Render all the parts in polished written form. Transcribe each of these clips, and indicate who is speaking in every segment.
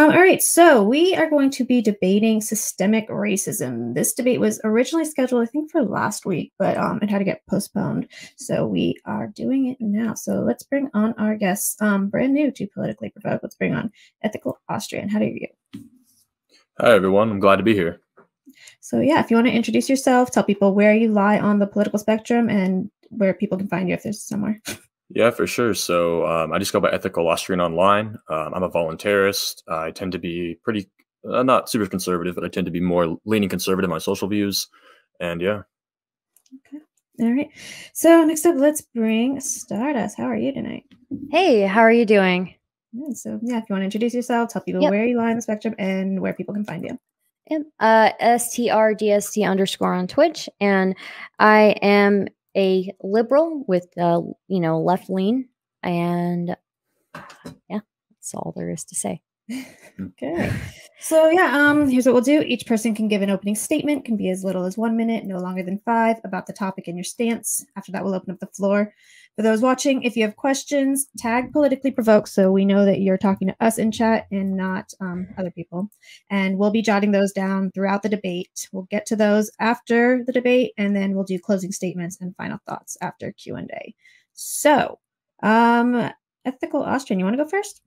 Speaker 1: All right, so we are going to be debating systemic racism. This debate was originally scheduled, I think, for last week, but it had to get postponed. So we are doing it now. So let's bring on our guests. Brand new to Politically Provoked. Let's bring on Ethical Austrian. How do you?
Speaker 2: Hi, everyone. I'm glad to be here.
Speaker 1: So yeah, if you want to introduce yourself, tell people where you lie on the political spectrum and where people can find you if there's somewhere.
Speaker 2: Yeah, for sure. So I just go by Ethical Austrian online. I'm a voluntarist. I tend to be pretty, not super conservative, but I tend to be more leaning conservative in my social views. And yeah.
Speaker 1: Okay. All right. So next up, let's bring Stardust. How are you tonight?
Speaker 3: Hey, how are you doing?
Speaker 1: Yeah, so yeah, if you want to introduce yourself, tell people where you lie on the spectrum and where people can find you.
Speaker 3: Strdst _on Twitch, and I am a liberal with left lean, and yeah, that's all there is to say.
Speaker 1: Okay. So yeah, here's what we'll do. Each person can give an opening statement, can be as little as 1 minute, no longer than 5, about the topic and your stance. After that, we'll open up the floor. For those watching, if you have questions, tag Politically Provoked so we know that you're talking to us in chat and not other people. And we'll be jotting those down throughout the debate. We'll get to those after the debate, and then we'll do closing statements and final thoughts after Q&A. So, Ethical Austrian, you want to go first?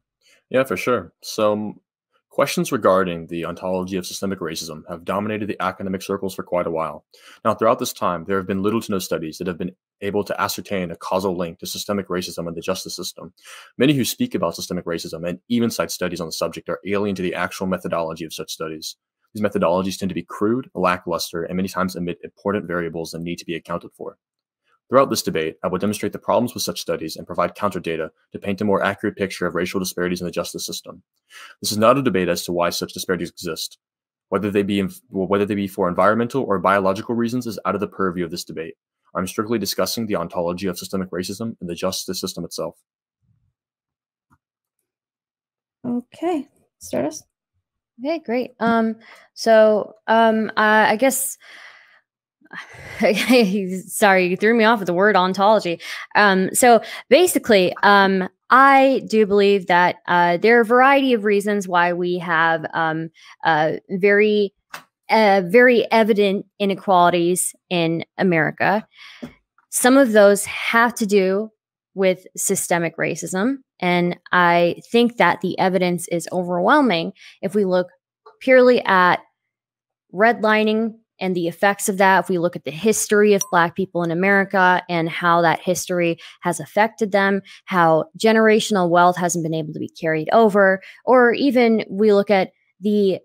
Speaker 2: Yeah, for sure. So questions regarding the ontology of systemic racism have dominated the academic circles for quite a while. Now, throughout this time, there have been little to no studies that have been able to ascertain a causal link to systemic racism in the justice system. Many who speak about systemic racism and even cite studies on the subject are alien to the actual methodology of such studies. These methodologies tend to be crude, lackluster, and many times omit important variables that need to be accounted for. Throughout this debate, I will demonstrate the problems with such studies and provide counter data to paint a more accurate picture of racial disparities in the justice system. This is not a debate as to why such disparities exist. Whether they be for environmental or biological reasons is out of the purview of this debate. I'm strictly discussing the ontology of systemic racism and the justice system itself.
Speaker 3: Okay, Stardust. Okay, great. I guess. Sorry, you threw me off with the word ontology. So basically, I do believe that there are a variety of reasons why we have very evident inequalities in America. Some of those have to do with systemic racism, and I think that the evidence is overwhelming if we look purely at redlining and the effects of that. If we look at the history of Black people in America and how that history has affected them, how generational wealth hasn't been able to be carried over, or even we look at the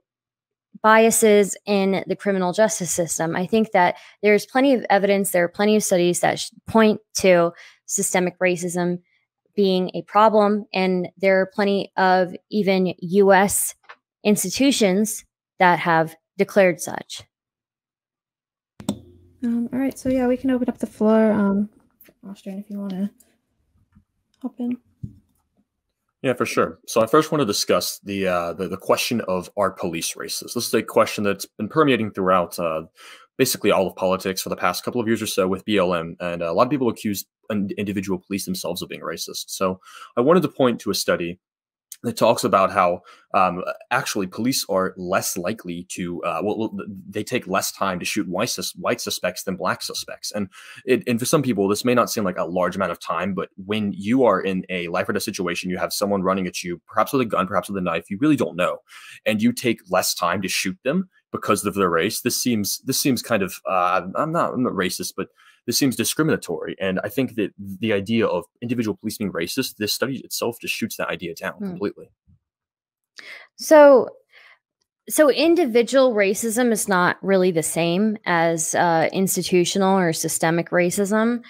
Speaker 3: biases in the criminal justice system, I think that there's plenty of evidence, there are plenty of studies that point to systemic racism being a problem, and there are plenty of even U.S. institutions that have declared such.
Speaker 1: All right, so yeah, we can open up the floor. Austrian, if you want to hop in.
Speaker 2: Yeah, for sure. So I first want to discuss the question of, are police racist? This is a question that's been permeating throughout basically all of politics for the past couple of years or so with BLM, and a lot of people accuse individual police themselves of being racist. So I wanted to point to a study that talks about how actually police are less likely to, they take less time to shoot white suspects than Black suspects. And for some people, this may not seem like a large amount of time, but when you are in a life or death situation, you have someone running at you, perhaps with a gun, perhaps with a knife, you really don't know, and you take less time to shoot them because of their race. This seems kind of, I'm not racist, but this seems discriminatory. And I think that the idea of individual police being racist, this study itself just shoots that idea down completely.
Speaker 3: So individual racism is not really the same as institutional or systemic racism.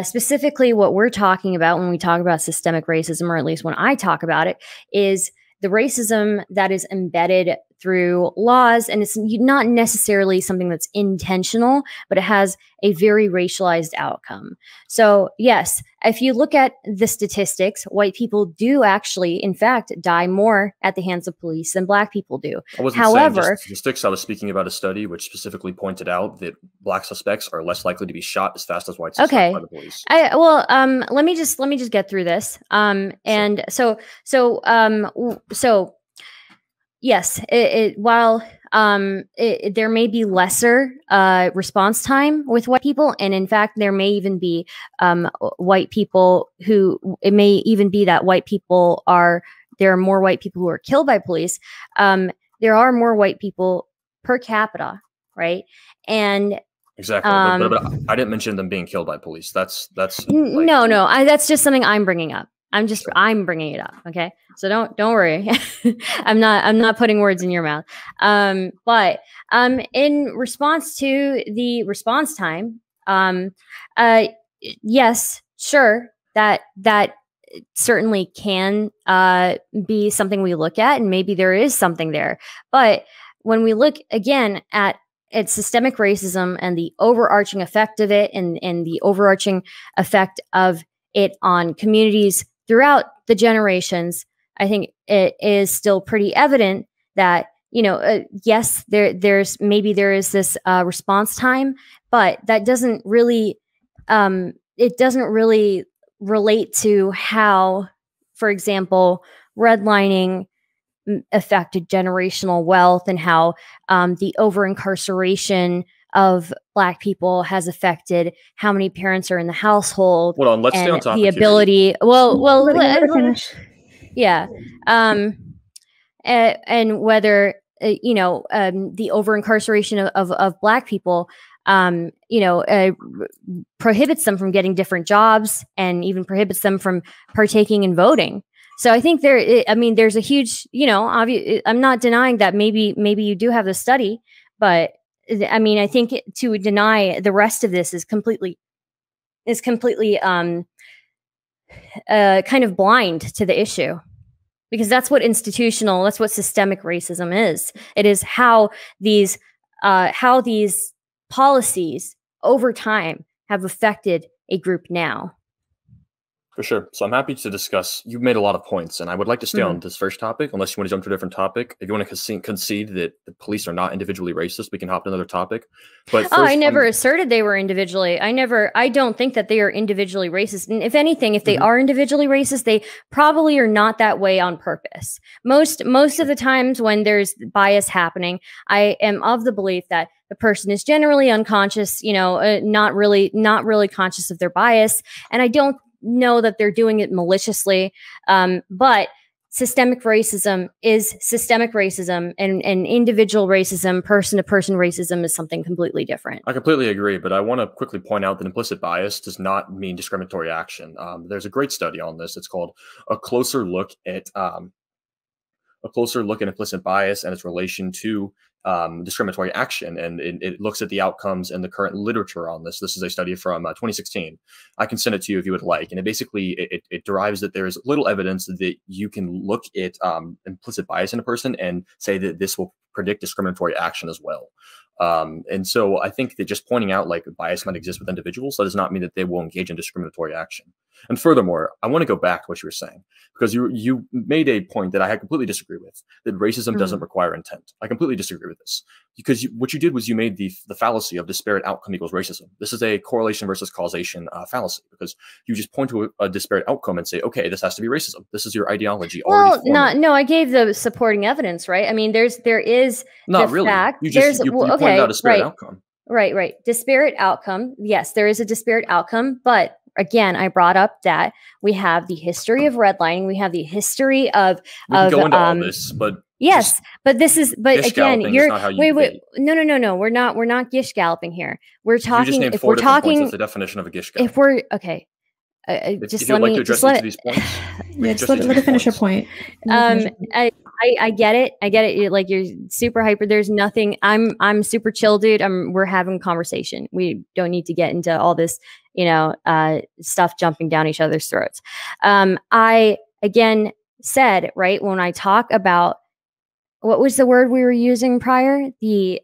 Speaker 3: Specifically, what we're talking about when we talk about systemic racism, or at least when I talk about it, is the racism that is embedded through laws, and it's not necessarily something that's intentional, but it has a very racialized outcome. So yes, if you look at the statistics, white people do actually, in fact, die more at the hands of police than Black people do.
Speaker 2: I wasn't saying just statistics. I was speaking about a study which specifically pointed out that Black suspects are less likely to be shot as fast as white suspects by the police.
Speaker 3: Let me just get through this. yes, while there may be lesser response time with white people, and in fact, there may even be white people who, it may even be that there are more white people who are killed by police. There are more white people per capita, right? And
Speaker 2: exactly, but I didn't mention them being killed by police. That's like,
Speaker 3: no, that's just something I'm bringing up. I'm bringing it up. Okay. So don't worry. I'm not putting words in your mouth. But in response to the response time, yes, sure, that certainly can be something we look at, and maybe there is something there. But when we look again at systemic racism and the overarching effect of it, and the overarching effect of it on communities throughout the generations, I think it is still pretty evident that, yes, there is this response time, but that doesn't really, it doesn't really relate to how, for example, redlining affected generational wealth, and how the over-incarceration of Black people has affected how many parents are in the household.
Speaker 2: Hold on, let's stay on topic.
Speaker 3: The ability,
Speaker 1: let her finish.
Speaker 3: Yeah, and whether the over-incarceration of Black people, prohibits them from getting different jobs, and even prohibits them from partaking in voting. So I think there's a huge, I'm not denying that maybe you do have the study, but I mean, I think to deny the rest of this is completely kind of blind to the issue, because that's what systemic racism is. It is how these policies over time have affected a group now.
Speaker 2: For sure. So I'm happy to discuss. You've made a lot of points, and I would like to stay on this first topic, unless you want to jump to a different topic. If you want to concede that the police are not individually racist, we can hop to another topic. But first,
Speaker 3: I never asserted they were individually. I don't think that they are individually racist. And if anything, if they are individually racist, they probably are not that way on purpose. Most of the times when there's bias happening, I am of the belief that the person is generally unconscious, not really conscious of their bias. And I don't know that they're doing it maliciously. But systemic racism is systemic racism, and individual racism, person-to-person racism, is something completely different.
Speaker 2: I completely agree, but I want to quickly point out that implicit bias does not mean discriminatory action. There's a great study on this. It's called A Closer Look at Implicit Bias and its relation to discriminatory action, and it looks at the outcomes and the current literature on this. This is a study from 2016. I can send it to you if you would like, and it derives that there is little evidence that you can look at implicit bias in a person and say that this will predict discriminatory action as well. And so I think that just pointing out like bias might exist with individuals, that does not mean that they will engage in discriminatory action. And furthermore, I want to go back to what you were saying, because you made a point that I completely disagree with, that racism doesn't require intent. I completely disagree with this, because what you did was you made the fallacy of disparate outcome equals racism. This is a correlation versus causation fallacy, because you just point to a disparate outcome and say, okay, this has to be racism. This is your ideology.
Speaker 3: Well, no, I gave the supporting evidence, right? I mean, there is
Speaker 2: not
Speaker 3: the
Speaker 2: really.
Speaker 3: fact.
Speaker 2: You pointed out a disparate outcome.
Speaker 3: Right. Disparate outcome. Yes, there is a disparate outcome, but again, I brought up that we have the history of redlining. We have the history of
Speaker 2: we can go into all this, but
Speaker 3: yes, but again, you're
Speaker 2: wait.
Speaker 3: No. We're not gish galloping here. We're talking.
Speaker 2: You just named four different points as the definition of a gish gallop.
Speaker 3: If we're okay.
Speaker 2: Just let me address each of these points.
Speaker 1: Yeah, just let her finish her point.
Speaker 3: I get it. Like, you're super hyper. There's nothing. I'm super chill, dude. We're having a conversation. We don't need to get into all this, stuff jumping down each other's throats. I again said, right, when I talk about, what was the word we were using prior? The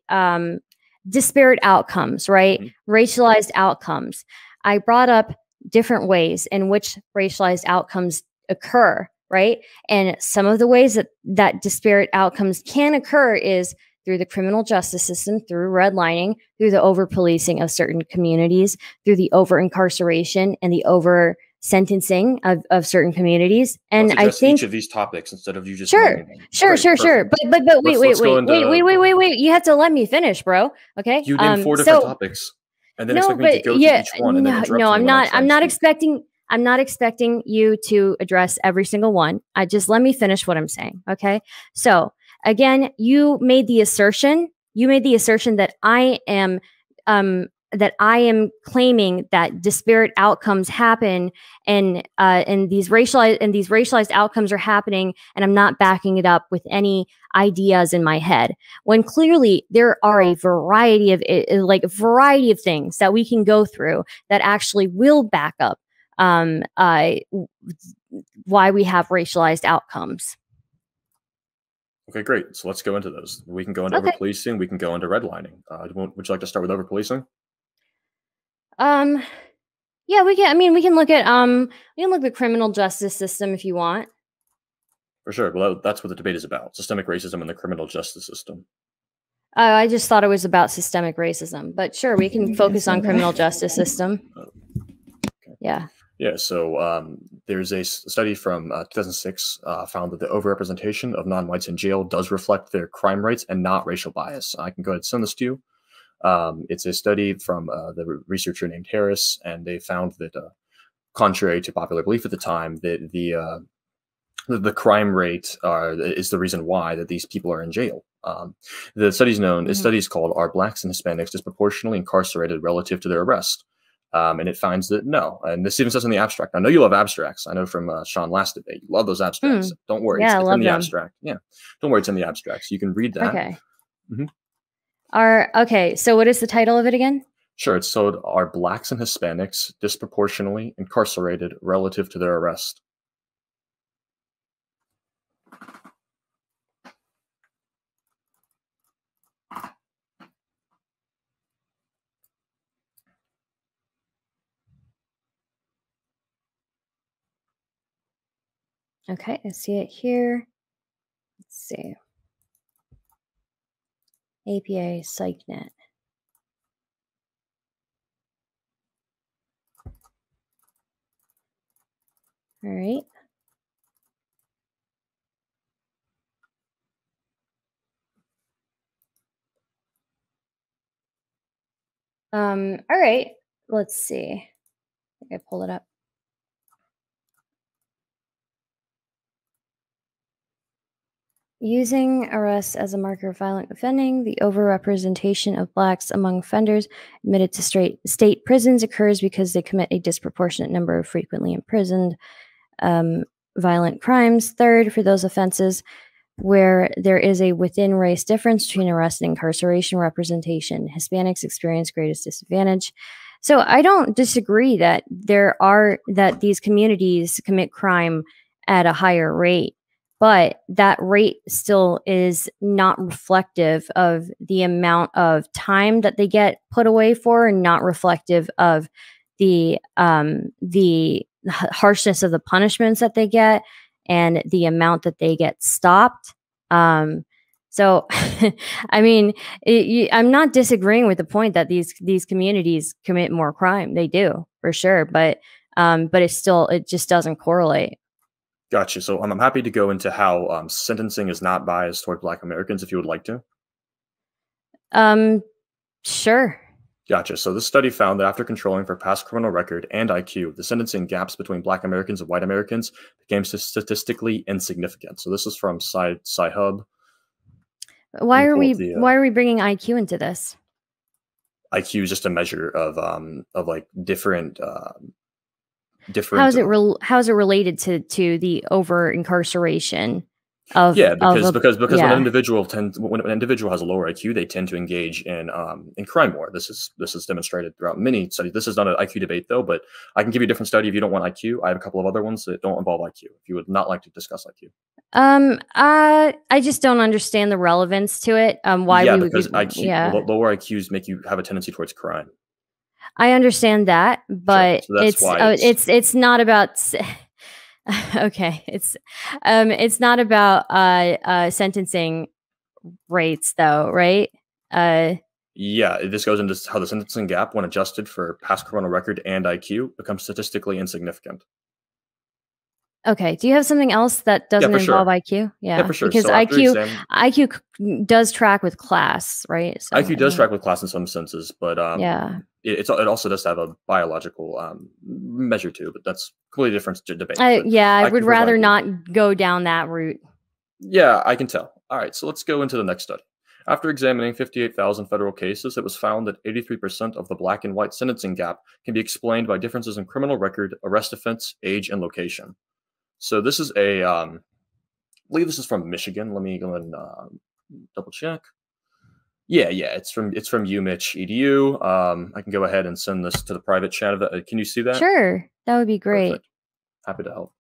Speaker 3: disparate outcomes, right? Racialized outcomes. I brought up different ways in which racialized outcomes occur, right? And some of the ways that disparate outcomes can occur is through the criminal justice system, through redlining, through the over-policing of certain communities, through the over-incarceration and the over sentencing of certain communities. And
Speaker 2: Let's
Speaker 3: I
Speaker 2: address
Speaker 3: think
Speaker 2: each of these topics instead of you just
Speaker 3: sure,
Speaker 2: naming them.
Speaker 3: sure,
Speaker 2: Great,
Speaker 3: sure, sure.
Speaker 2: perfect.
Speaker 3: But wait,
Speaker 2: Let's go into.
Speaker 3: wait. You have to let me finish, bro. Okay.
Speaker 2: You named 4 different topics, and then
Speaker 3: No,
Speaker 2: expect me to
Speaker 3: but
Speaker 2: go through
Speaker 3: yeah,
Speaker 2: each one and then interrupt
Speaker 3: no,
Speaker 2: me
Speaker 3: I'm
Speaker 2: when I
Speaker 3: not.
Speaker 2: try
Speaker 3: I'm
Speaker 2: and
Speaker 3: not
Speaker 2: speak.
Speaker 3: expecting. I'm not expecting you to address every single one. I just let me finish what I'm saying. Okay. So again, you made the assertion. You made the assertion that I am claiming that disparate outcomes happen, and these racialized outcomes are happening, and I'm not backing it up with any ideas in my head. When clearly there are a variety of things that we can go through that actually will back up why we have racialized outcomes.
Speaker 2: Okay, great. So let's go into those. We can go into
Speaker 3: Okay.
Speaker 2: over-policing. We can go into redlining. Would you like to start with over-policing?
Speaker 3: Yeah, we can. I mean, we can look at the criminal justice system if you want.
Speaker 2: For sure. Well, that's what the debate is about: systemic racism in the criminal justice system.
Speaker 3: I just thought it was about systemic racism, but sure, we can focus on criminal justice system.
Speaker 2: Okay.
Speaker 3: Yeah.
Speaker 2: Yeah. So there's a study from 2006 found that the overrepresentation of non-whites in jail does reflect their crime rates and not racial bias. I can go ahead and send this to you. It's a study from the researcher named Harris, and they found that, contrary to popular belief at the time, that the crime rate is the reason why that these people are in jail. The study is called "Are Blacks and Hispanics Disproportionately Incarcerated Relative to Their Arrest?" And it finds that no. And this even says in the abstract. I know you love abstracts. I know from Sean last debate. You love those abstracts. Don't worry.
Speaker 3: Yeah,
Speaker 2: it's
Speaker 3: I love
Speaker 2: in the
Speaker 3: them.
Speaker 2: abstract. Yeah. Don't worry. It's in the abstract. So you can read that.
Speaker 3: Okay.
Speaker 2: Mm-hmm.
Speaker 3: Okay. So what is the title of it again?
Speaker 2: Sure. It's so "Are Blacks and Hispanics Disproportionately Incarcerated Relative to Their Arrest?"
Speaker 3: Okay, I see it here. Let's see. APA PsychNet. All right. All right. Let's see. I think I pulled it up. Using arrests as a marker of violent offending, the overrepresentation of Blacks among offenders admitted to state prisons occurs because they commit a disproportionate number of frequently imprisoned violent crimes. Third, for those offenses where there is a within race difference between arrest and incarceration representation, Hispanics experience greatest disadvantage. So I don't disagree that these communities commit crime at a higher rate, but that rate still is not reflective of the amount of time that they get put away for, and not reflective of the harshness of the punishments that they get and the amount that they get stopped. So, I mean, I'm not disagreeing with the point that these communities commit more crime. They do, for sure, but it just doesn't correlate.
Speaker 2: Gotcha. So I'm happy to go into how sentencing is not biased toward Black Americans if you would like to.
Speaker 3: Sure.
Speaker 2: Gotcha. So this study found that after controlling for past criminal record and IQ, the sentencing gaps between Black Americans and white Americans became statistically insignificant. So this is from Sci-Hub.
Speaker 3: Why are we bringing IQ into this?
Speaker 2: IQ is just a measure of like different.
Speaker 3: How is it related to the over incarceration? Because
Speaker 2: when an individual has a lower IQ, they tend to engage in crime more. This is demonstrated throughout many studies. This is not an IQ debate though, but I can give you a different study if you don't want IQ. I have a couple of other ones that don't involve IQ. If you would not like to discuss IQ,
Speaker 3: I just don't understand the relevance to it.
Speaker 2: Because lower IQs make you have a tendency towards crime.
Speaker 3: I understand that, but
Speaker 2: sure. So
Speaker 3: it's not about. Okay, it's not about sentencing rates though, right?
Speaker 2: Yeah, this goes into how the sentencing gap, when adjusted for past criminal record and IQ, becomes statistically insignificant.
Speaker 3: Okay. Do you have something else that
Speaker 2: Yeah,
Speaker 3: doesn't
Speaker 2: for
Speaker 3: involve
Speaker 2: sure.
Speaker 3: IQ?
Speaker 2: Yeah,
Speaker 3: Yeah,
Speaker 2: for sure.
Speaker 3: because
Speaker 2: So after exam,
Speaker 3: IQ does track with class, right? So
Speaker 2: IQ
Speaker 3: I
Speaker 2: does
Speaker 3: think,
Speaker 2: track with class in some senses, but
Speaker 3: yeah.
Speaker 2: it also does have a biological measure too. But that's completely different debate. But
Speaker 3: I
Speaker 2: I
Speaker 3: would
Speaker 2: can provide
Speaker 3: rather
Speaker 2: you.
Speaker 3: not go down that route.
Speaker 2: Yeah, I can tell. All right, so let's go into the next study. After examining 58,000 federal cases, it was found that 83% of the black and white sentencing gap can be explained by differences in criminal record, arrest offense, age, and location. So this is I believe this is from Michigan. Let me go and double check. Yeah, it's from UMich EDU. I can go ahead and send this to the private chat. Can you see that?
Speaker 3: Sure, that would be great.
Speaker 2: Perfect. Happy to help.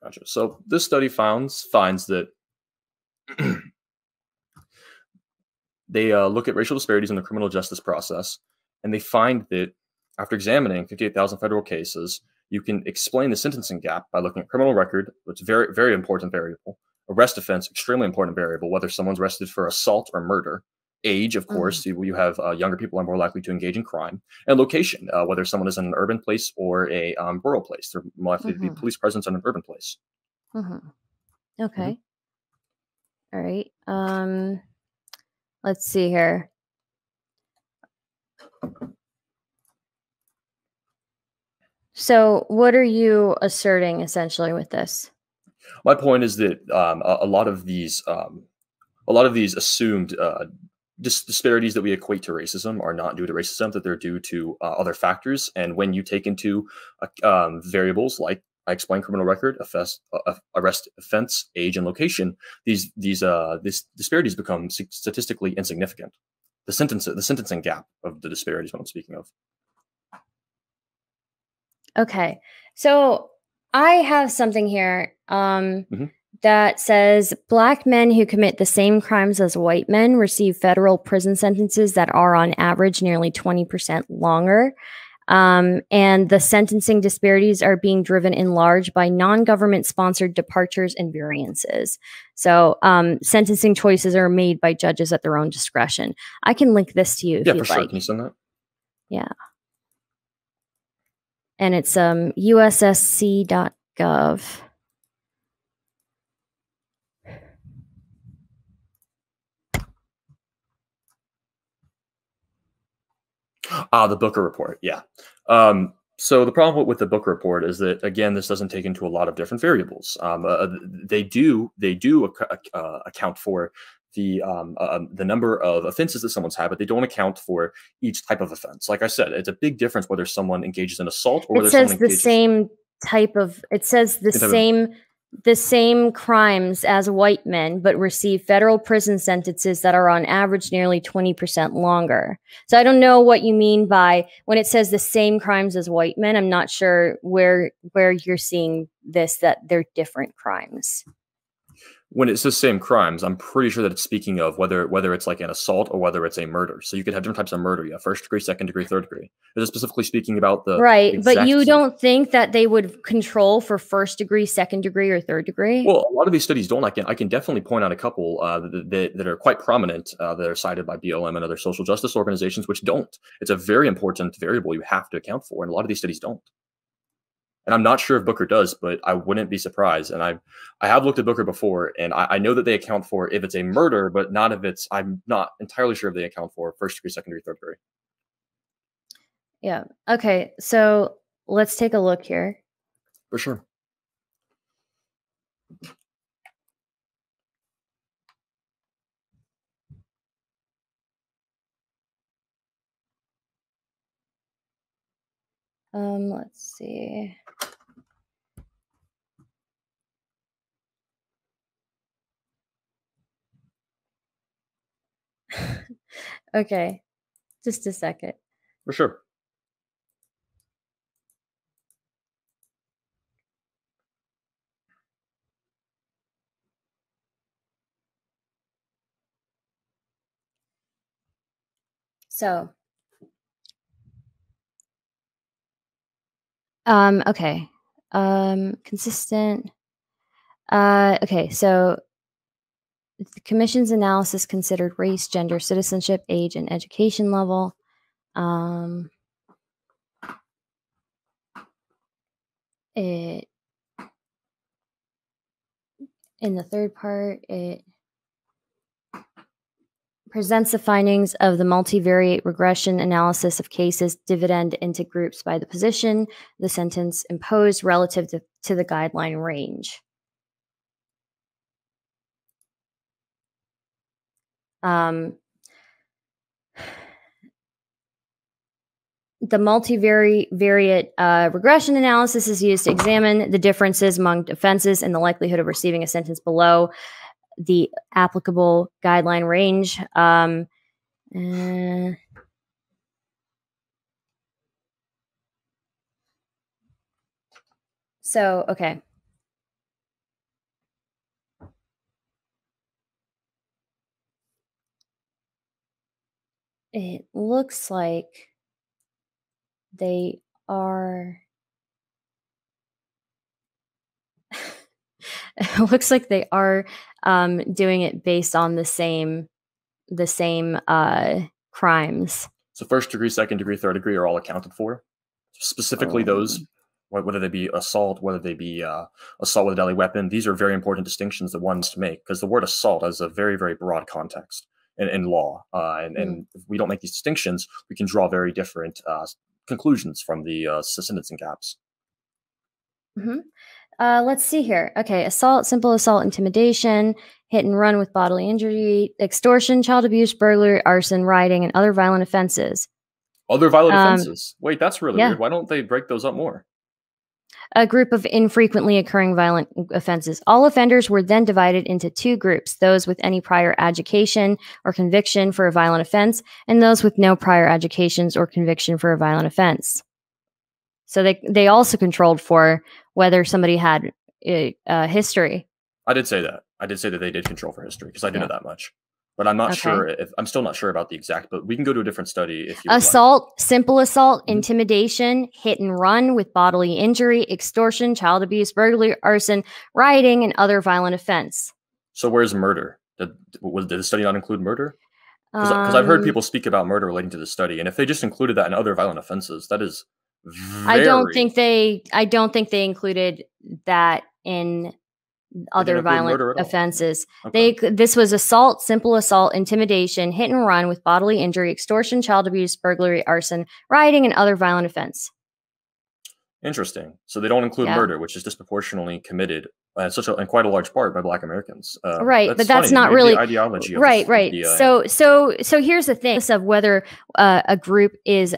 Speaker 2: Gotcha. So this study finds that they look at racial disparities in the criminal justice process, and they find that after examining 58,000 federal cases, you can explain the sentencing gap by looking at criminal record, which is very, very important variable. Arrest offense, extremely important variable, whether someone's arrested for assault or murder. Age, of course, you have younger people are more likely to engage in crime. And location, whether someone is in an urban place or a rural place. They're more likely to be police presence in an urban place.
Speaker 3: Okay. All right. Let's see here. So, what are you asserting essentially with this?
Speaker 2: My point is that a lot of these assumed disparities that we equate to racism are not due to racism; that they're due to other factors. And when you take into variables like I explained, criminal record, arrest offense, age, and location, these disparities become statistically insignificant. The sentencing gap of the disparities, what I'm speaking of.
Speaker 3: Okay. So I have something here that says black men who commit the same crimes as white men receive federal prison sentences that are on average nearly 20% longer. And the sentencing disparities are being driven in large by non-government sponsored departures and variances. So sentencing choices are made by judges at their own discretion. I can link this to you if you'd
Speaker 2: for sure.
Speaker 3: like.
Speaker 2: Can you send that?
Speaker 3: Yeah. And it's ussc.gov.
Speaker 2: The Booker report. Yeah. So the problem with the Booker report is that, again, this doesn't take into a lot of different variables. They do account for the number of offenses that someone's had, but they don't account for each type of offense. Like I said, it's a big difference whether someone engages in assault or whether someone engages.
Speaker 3: It says the same crimes as white men, but receive federal prison sentences that are on average nearly 20% longer. So I don't know what you mean by when it says the same crimes as white men. I'm not sure where you're seeing this, that they're different crimes.
Speaker 2: When it says same crimes, I'm pretty sure that it's speaking of whether it's like an assault or whether it's a murder. So you could have different types of murder. Yeah, first degree, second degree, third degree. Is it specifically speaking about the
Speaker 3: right? But you don't think that they would control for first degree, second degree, or third degree?
Speaker 2: Well, a lot of these studies don't. I can definitely point out a couple that are quite prominent that are cited by BLM and other social justice organizations, which don't. It's a very important variable you have to account for, and a lot of these studies don't. And I'm not sure if Booker does, but I wouldn't be surprised. And I have looked at Booker before, and I know that they account for if it's a murder, but not if it's. I'm not entirely sure if they account for first degree, second degree, third degree.
Speaker 3: Yeah. Okay. So let's take a look here.
Speaker 2: For sure.
Speaker 3: Let's see. Okay, just a second.
Speaker 2: For sure.
Speaker 3: So, okay, consistent. Okay, so The commission's analysis considered race, gender, citizenship, age, and education level. In the third part, it presents the findings of the multivariate regression analysis of cases dividend into groups by the position the sentence imposed relative to the guideline range. The multivariate regression analysis is used to examine the differences among offenses and the likelihood of receiving a sentence below the applicable guideline range. So, okay. It looks like they are... It looks like they are doing it based on the same crimes.
Speaker 2: So first degree, second degree, third degree are all accounted for. Specifically those, whether they be assault, whether they be assault with a deadly weapon. These are very important distinctions that one needs to make, because the word assault has a very, very broad context in law. And if we don't make these distinctions, we can draw very different conclusions from the sentencing gaps.
Speaker 3: Let's see here. Okay, assault, simple assault, intimidation, hit and run with bodily injury, extortion, child abuse, burglary, arson, rioting, and other violent offenses.
Speaker 2: Other violent offenses? Wait, that's really weird. Why don't they break those up more?
Speaker 3: A group of infrequently occurring violent offenses. All offenders were then divided into two groups, those with any prior adjudication or conviction for a violent offense, and those with no prior adjudications or conviction for a violent offense. So they also controlled for whether somebody had history.
Speaker 2: I did say that. I did say that they did control for history, because I did know that much. But I'm not sure I'm still not sure about the exact, but we can go to a different study if you
Speaker 3: assault, like. Simple assault, intimidation, hit and run with bodily injury, extortion, child abuse, burglary, arson, rioting, and other violent offense.
Speaker 2: So where's murder? Did the study not include murder? Because I've heard people speak about murder relating to the study, and if they just included that in other violent offenses, that is very... I don't think they included that in other violent offenses. Okay. This was assault, simple assault, intimidation, hit and run with bodily injury, extortion, child abuse, burglary, arson, rioting, and other violent offense. Interesting. So they don't include murder, which is disproportionately committed in quite a large part by Black Americans.
Speaker 3: Right, but that's not really the ideology. Right. So here's the thing of whether a group is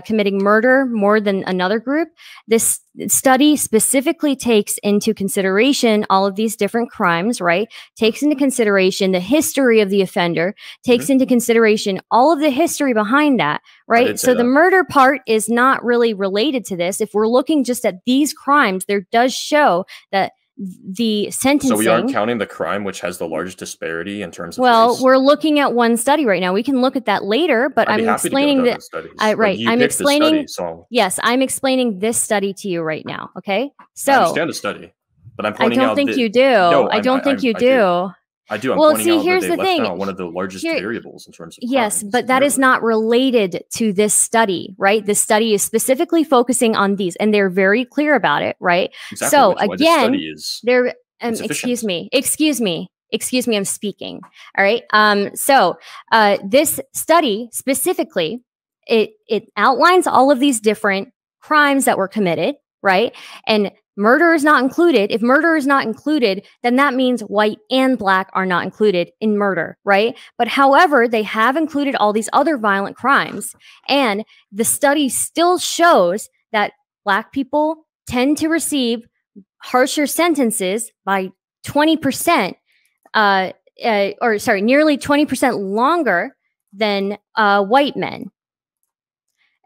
Speaker 3: committing murder more than another group. This study specifically takes into consideration all of these different crimes, right? Takes into consideration the history of the offender, takes into consideration all of the history behind that, right? So the murder part is not really related to this. If we're looking just at these crimes, there does show that the sentencing... So
Speaker 2: we aren't counting the crime which has the largest disparity in terms of race?
Speaker 3: We're looking at one study right now. We can look at that later, but I'm explaining that... I'm explaining... Yes, I'm explaining this study to you right now, okay? So...
Speaker 2: I understand the study, but I'm pointing out...
Speaker 3: I don't think you do. No, I don't think you do.
Speaker 2: I do. I'm pointing out that they left out one of the largest variables in terms of crimes.
Speaker 3: Yes, but that is not related to this study, right? This study is specifically focusing on these, and they're very clear about it, right?
Speaker 2: Exactly.
Speaker 3: So again, they're excuse me, I'm speaking. All right. So this study specifically, it outlines all of these different crimes that were committed, right? And murder is not included. If murder is not included, then that means white and Black are not included in murder, right? But however, they have included all these other violent crimes. And the study still shows that Black people tend to receive harsher sentences by 20%, nearly 20% longer than white men.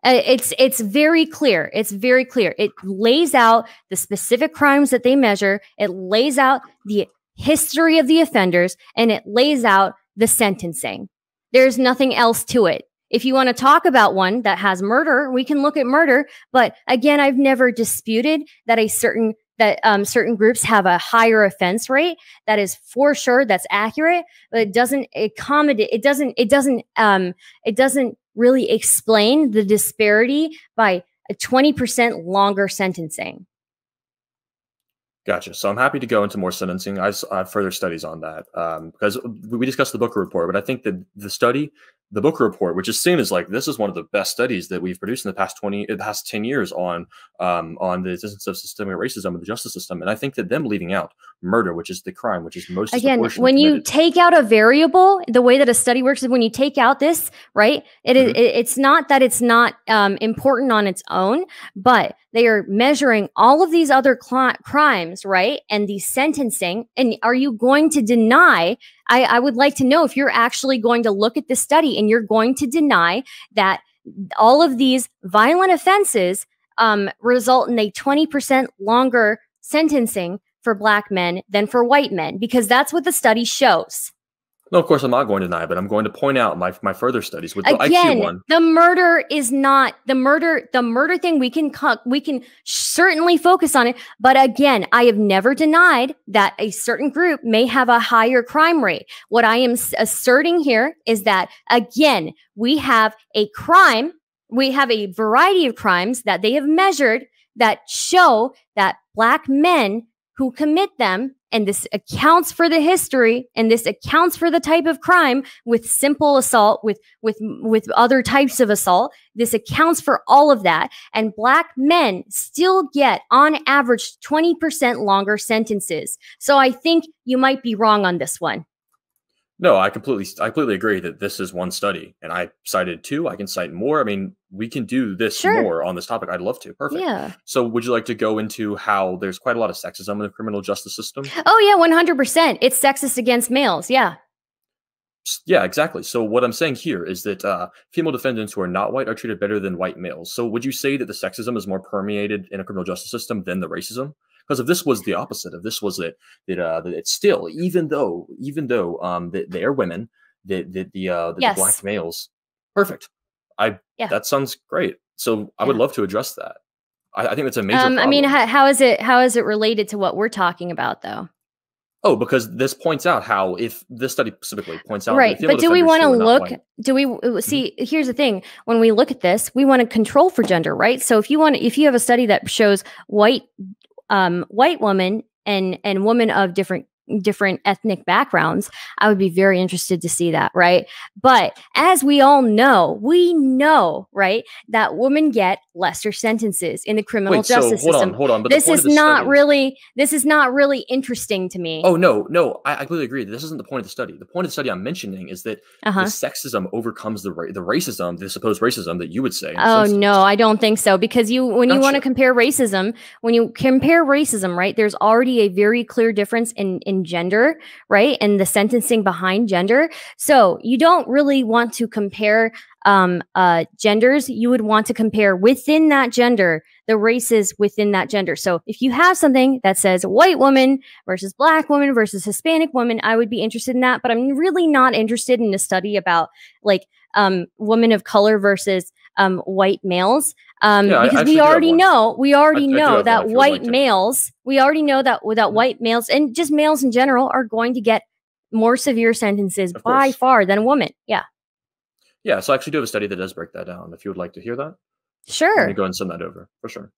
Speaker 3: It's very clear. It's very clear. It lays out the specific crimes that they measure. It lays out the history of the offenders, and it lays out the sentencing. There's nothing else to it. If you want to talk about one that has murder, we can look at murder. But again, I've never disputed that a certain that certain groups have a higher offense rate. That is for sure. That's accurate, but it doesn't accommodate. It doesn't really explain the disparity by a 20% longer sentencing.
Speaker 2: Gotcha. So I'm happy to go into more sentencing. I have further studies on that because we discussed the Booker report, but I think that the Booker report, which is seen as like this is one of the best studies that we've produced in the past 10 years on the existence of systemic racism in the justice system, and I think that them leaving out murder, which is the crime, which is most
Speaker 3: again, when you take out a variable, the way that a study works is when you take out this, right? It's not that it's not important on its own, but they are measuring all of these other crimes, right? And the sentencing. And are you going to deny? I would like to know if you're actually going to look at this study and you're going to deny that all of these violent offenses result in a 20% longer sentencing for Black men than for white men, because that's what the study shows.
Speaker 2: No, of course I'm not going to deny, but I'm going to point out my further studies with the
Speaker 3: Again,
Speaker 2: IQ one.
Speaker 3: The murder is not the murder. The murder thing we can certainly focus on it, but again, I have never denied that a certain group may have a higher crime rate. What I am asserting here is that again, we have a variety of crimes that they have measured that show that Black men who commit them, and this accounts for the history, and this accounts for the type of crime with simple assault, with other types of assault. This accounts for all of that. And Black men still get, on average, 20% longer sentences. So I think you might be wrong on this one.
Speaker 2: No, I completely agree that this is one study, and I cited two. I can cite more. I mean, we can do this more on this topic. I'd love to. Perfect. Yeah. So would you like to go into how there's quite a lot of sexism in the criminal justice system?
Speaker 3: Oh, yeah, 100%. It's sexist against males. Yeah.
Speaker 2: Yeah, exactly. So what I'm saying here is that female defendants who are not white are treated better than white males. So would you say that the sexism is more permeated in a criminal justice system than the racism? Because if this was the opposite, if this was that it's still, even though that they are women, the Black males, perfect. That sounds great. So I would love to address that. I think that's a major problem.
Speaker 3: I mean, how is it related to what we're talking about, though?
Speaker 2: Oh, because this points out how, if this study specifically points out,
Speaker 3: right? But do we want to look? Do we see? Here's the thing: when we look at this, we want to control for gender, right? So if you have a study that shows white women and women of different ethnic backgrounds, I would be very interested to see that, right? But as we all know, right, that women get lesser sentences in the criminal justice system. Hold on. But this is not really interesting to me.
Speaker 2: Oh, no, I completely agree. This isn't the point of the study. The point of the study I'm mentioning is that the sexism overcomes the racism, the supposed racism that you would say.
Speaker 3: Oh, no, I don't think so. Because when you want to compare racism, right, there's already a very clear difference in gender, right? And the sentencing behind gender. So you don't really want to compare genders. You would want to compare within that gender, the races within that gender. So if you have something that says white woman versus Black woman versus Hispanic woman, I would be interested in that. But I'm really not interested in a study about like women of color versus white males. Because we already know that white males and just males in general are going to get more severe sentences by far than a woman. Yeah.
Speaker 2: Yeah, so I actually do have a study that does break that down. If you would like to hear that,
Speaker 3: sure.
Speaker 2: Let me go ahead and send that over for sure.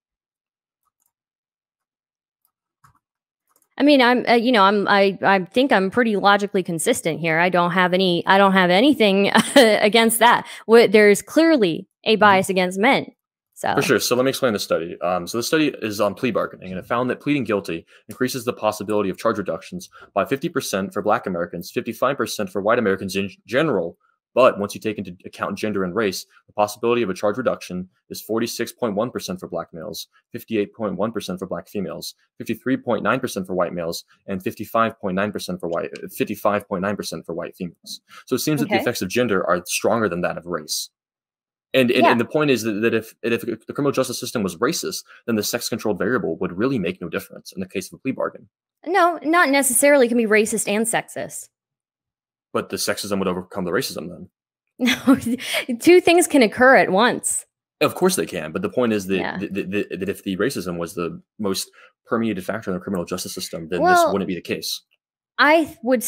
Speaker 3: I mean, I think I'm pretty logically consistent here. I don't have anything against that. There's clearly a bias against men. So.
Speaker 2: For sure. So let me explain the study. So the study is on plea bargaining, and it found that pleading guilty increases the possibility of charge reductions by 50% for Black Americans, 55% for white Americans in general. But once you take into account gender and race, the possibility of a charge reduction is 46.1% for Black males, 58.1% for Black females, 53.9% for white males, and 55.9% for white females. So it seems that the effects of gender are stronger than that of race. And the point is that if the criminal justice system was racist, then the sex-controlled variable would really make no difference in the case of a plea bargain.
Speaker 3: No, not necessarily. It can be racist and sexist.
Speaker 2: But the sexism would overcome the racism then.
Speaker 3: No, two things can occur at once.
Speaker 2: Of course they can, but the point is that
Speaker 3: Yeah.
Speaker 2: that if the racism was the most permeated factor in the criminal justice system, then this
Speaker 3: Well,
Speaker 2: wouldn't be the case.
Speaker 3: I would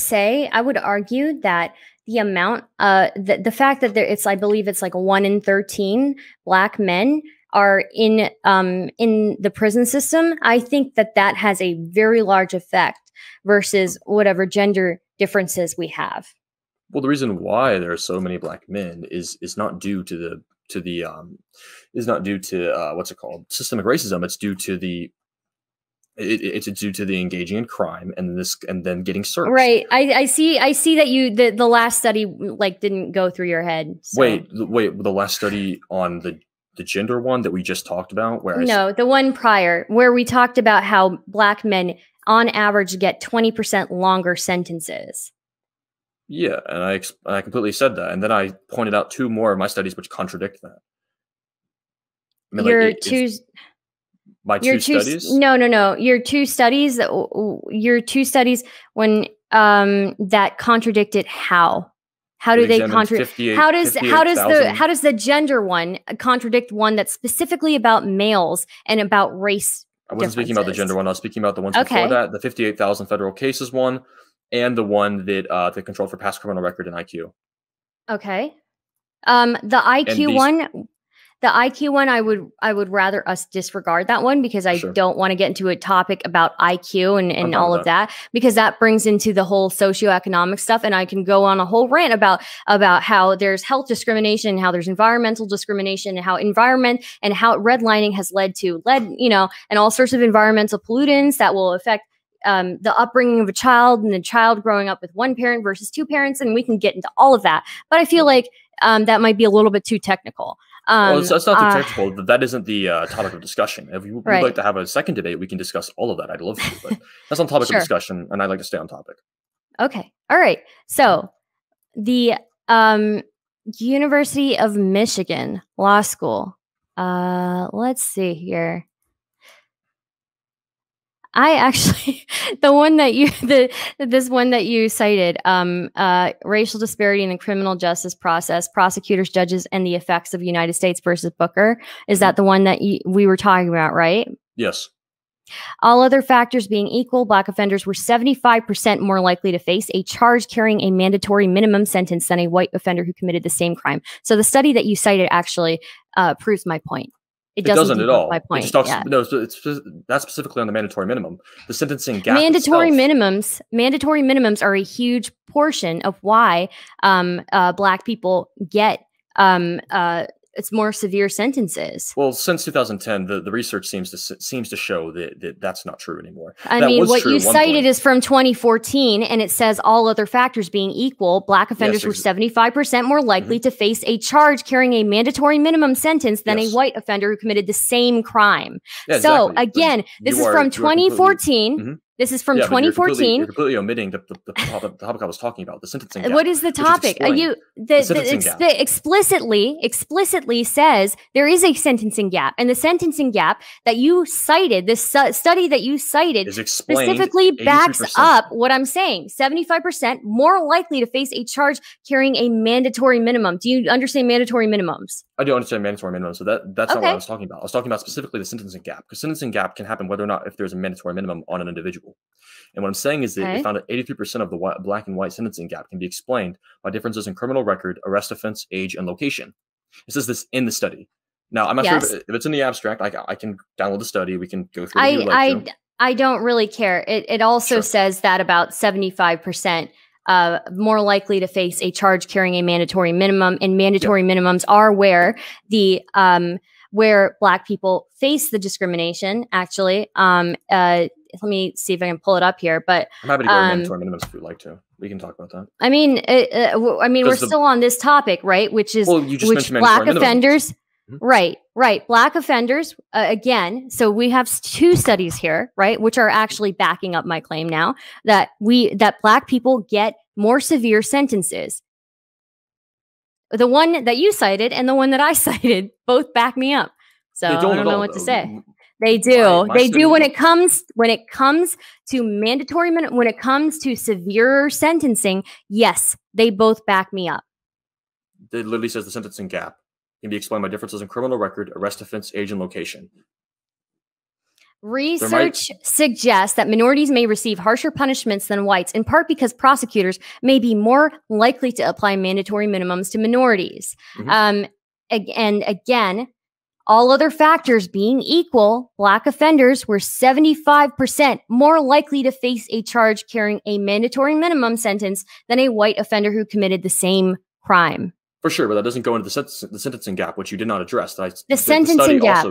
Speaker 3: argue that the amount, the fact that I believe it's like 1 in 13 Black men are in the prison system. I think that has a very large effect versus whatever gender differences we have.
Speaker 2: Well, the reason why there are so many Black men is not due to what's it called, systemic racism. It's due to it's due to the engaging in crime and then getting searched.
Speaker 3: Right. I see that the last study like didn't go through your head. So.
Speaker 2: Wait, the last study on the gender one that we just talked about,
Speaker 3: the one prior, where we talked about how Black men on average get 20% longer sentences.
Speaker 2: Yeah, and I completely said that, and then I pointed out 2 more of my studies which contradict that. I mean,
Speaker 3: your
Speaker 2: like,
Speaker 3: two
Speaker 2: studies?
Speaker 3: No. Your 2 studies. Your 2 studies when that contradicted how. How do they contradict? How does the gender one contradict one that's specifically about males and about race?
Speaker 2: I wasn't speaking about the gender one. I was speaking about the ones before that, the 58,000 federal cases one, and the one that controlled for past criminal record and IQ.
Speaker 3: Okay. The IQ one. The IQ one, I would rather us disregard that one because I don't want to get into a topic about IQ and all of that because that brings into the whole socioeconomic stuff, and I can go on a whole rant about how there's health discrimination, how there's environmental discrimination, and how redlining has led to and all sorts of environmental pollutants that will affect the upbringing of a child and the child growing up with 1 parent versus 2 parents, and we can get into all of that. But I feel like that might be a little bit too technical.
Speaker 2: Well, it's not too technical. That isn't the topic of discussion. If you would like to have a second debate, we can discuss all of that. I'd love to, but that's not topic of discussion, and I'd like to stay on topic.
Speaker 3: Okay. All right. So the University of Michigan Law School. Let's see here. I actually, this one that you cited, racial disparity in the criminal justice process, prosecutors, judges, and the effects of United States versus Booker. Is that the one that we were talking about, right?
Speaker 2: Yes.
Speaker 3: All other factors being equal, Black offenders were 75% more likely to face a charge carrying a mandatory minimum sentence than a white offender who committed the same crime. So the study that you cited actually proves my point. It doesn't at all. My point.
Speaker 2: It just talks, no, that's specifically on the mandatory minimum. The sentencing gap.
Speaker 3: Mandatory minimums are a huge portion of why Black people get it's more severe sentences.
Speaker 2: Well, since 2010, the research seems to show that that's not true anymore.
Speaker 3: I mean, what you cited is from 2014, and it says all other factors being equal, Black offenders were 75% more likely to face a charge carrying a mandatory minimum sentence than a white offender who committed the same crime.
Speaker 2: Yeah,
Speaker 3: so again, this is from 2014. This is from 2014.
Speaker 2: You're completely omitting the topic I was talking about, the sentencing gap.
Speaker 3: What is the topic? Explicitly says there is a sentencing gap, and the sentencing gap that you cited, this study that you cited, specifically backs up what I'm saying. 75% more likely to face a charge carrying a mandatory minimum. Do you understand mandatory minimums?
Speaker 2: I do understand mandatory minimum. So that's not what I was talking about. I was talking about specifically the sentencing gap, because sentencing gap can happen whether or not if there's a mandatory minimum on an individual. And what I'm saying is that they found that 83% of the Black and white sentencing gap can be explained by differences in criminal record, arrest offense, age, and location. It says this in the study. Now, I'm not sure if it's in the abstract. I can download the study. We can go through it.
Speaker 3: I don't really care. It also says that about 75% more likely to face a charge carrying a mandatory minimum, and mandatory minimums are where the where Black people face the discrimination. Actually, let me see if I can pull it up here. But
Speaker 2: I'm happy to go to mandatory minimums if you'd like to. We can talk about that.
Speaker 3: I mean, we're still on this topic, right? Which is Black offenders. Right. Black offenders, again, so we have 2 studies here, right, which are actually backing up my claim now that Black people get more severe sentences. The one that you cited and the one that I cited both back me up. So I don't know what to say. They do. They do when it comes to mandatory minimum, when it comes to severe sentencing. Yes, they both back me up.
Speaker 2: It literally says the sentencing gap. can be explained by differences in criminal record, arrest offense, age, and location.
Speaker 3: Research suggests that minorities may receive harsher punishments than whites, in part because prosecutors may be more likely to apply mandatory minimums to minorities. And again, all other factors being equal, Black offenders were 75% more likely to face a charge carrying a mandatory minimum sentence than a white offender who committed the same crime.
Speaker 2: For sure, but that doesn't go into the sentencing gap, which you did not address.
Speaker 3: The sentencing gap.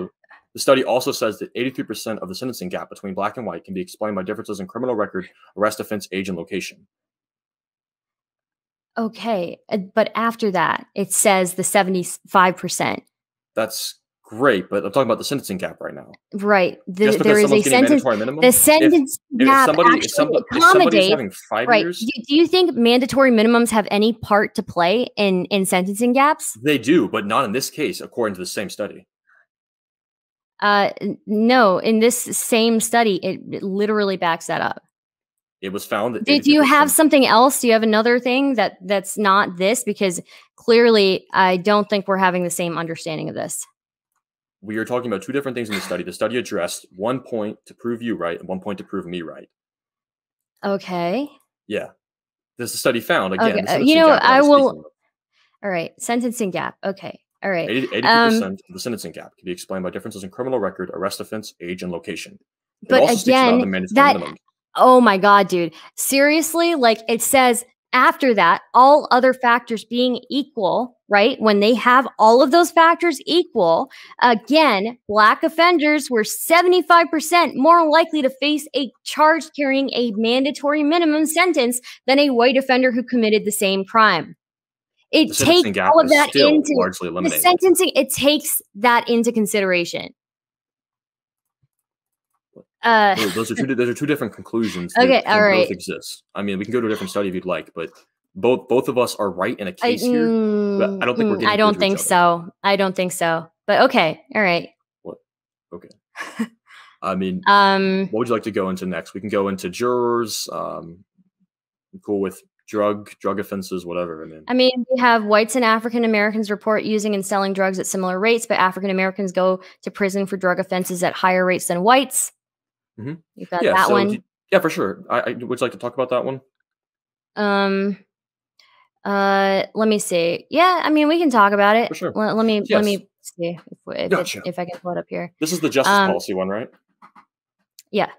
Speaker 2: The study also says that 83% of the sentencing gap between Black and white can be explained by differences in criminal record, arrest offense, age, and location.
Speaker 3: Okay, but after that, it says the 75%.
Speaker 2: That's great, but I'm talking about the sentencing gap right now.
Speaker 3: Right. There is a sentence. The sentence gap actually accommodates.
Speaker 2: Having 5 years,
Speaker 3: do you think mandatory minimums have any part to play in sentencing gaps?
Speaker 2: They do, but not in this case, according to the same study.
Speaker 3: No, in this same study, it literally backs that up.
Speaker 2: It was found that.
Speaker 3: Do you have something else? Do you have another thing that's not this? Because clearly, I don't think we're having the same understanding of this.
Speaker 2: We are talking about 2 different things in the study. The study addressed 1 point to prove you right and 1 point to prove me right.
Speaker 3: Okay.
Speaker 2: Yeah. This study found, again.
Speaker 3: Okay. I will. All right. Sentencing gap. Okay. All right.
Speaker 2: 80% of the sentencing gap can be explained by differences in criminal record, arrest offense, age, and location.
Speaker 3: But again, oh my God, dude. Seriously? Like it says after that, all other factors being equal, right? When they have all of those factors equal, again, Black offenders were 75% more likely to face a charge carrying a mandatory minimum sentence than a white offender who committed the same crime. It takes all of that into the sentencing. It takes that into consideration.
Speaker 2: Those are 2 different conclusions.
Speaker 3: Okay, all right.
Speaker 2: Both exist. I mean, we can go to a different study if you'd like, but both of us are right in a case here. But I don't think we're getting.
Speaker 3: I don't think so. I don't think so. But okay, all right.
Speaker 2: What? Okay. I mean, what would you like to go into next? We can go into jurors. Cool with drug offenses, whatever. I mean,
Speaker 3: we have whites and African Americans report using and selling drugs at similar rates, but African Americans go to prison for drug offenses at higher rates than whites.
Speaker 2: Mm-hmm.
Speaker 3: You've got that one.
Speaker 2: Yeah, for sure. Would you like to talk about that one?
Speaker 3: Let me see. Yeah, I mean, we can talk about it.
Speaker 2: For sure.
Speaker 3: Let me see if I can pull it up here.
Speaker 2: This is the justice policy one, right?
Speaker 3: Yeah.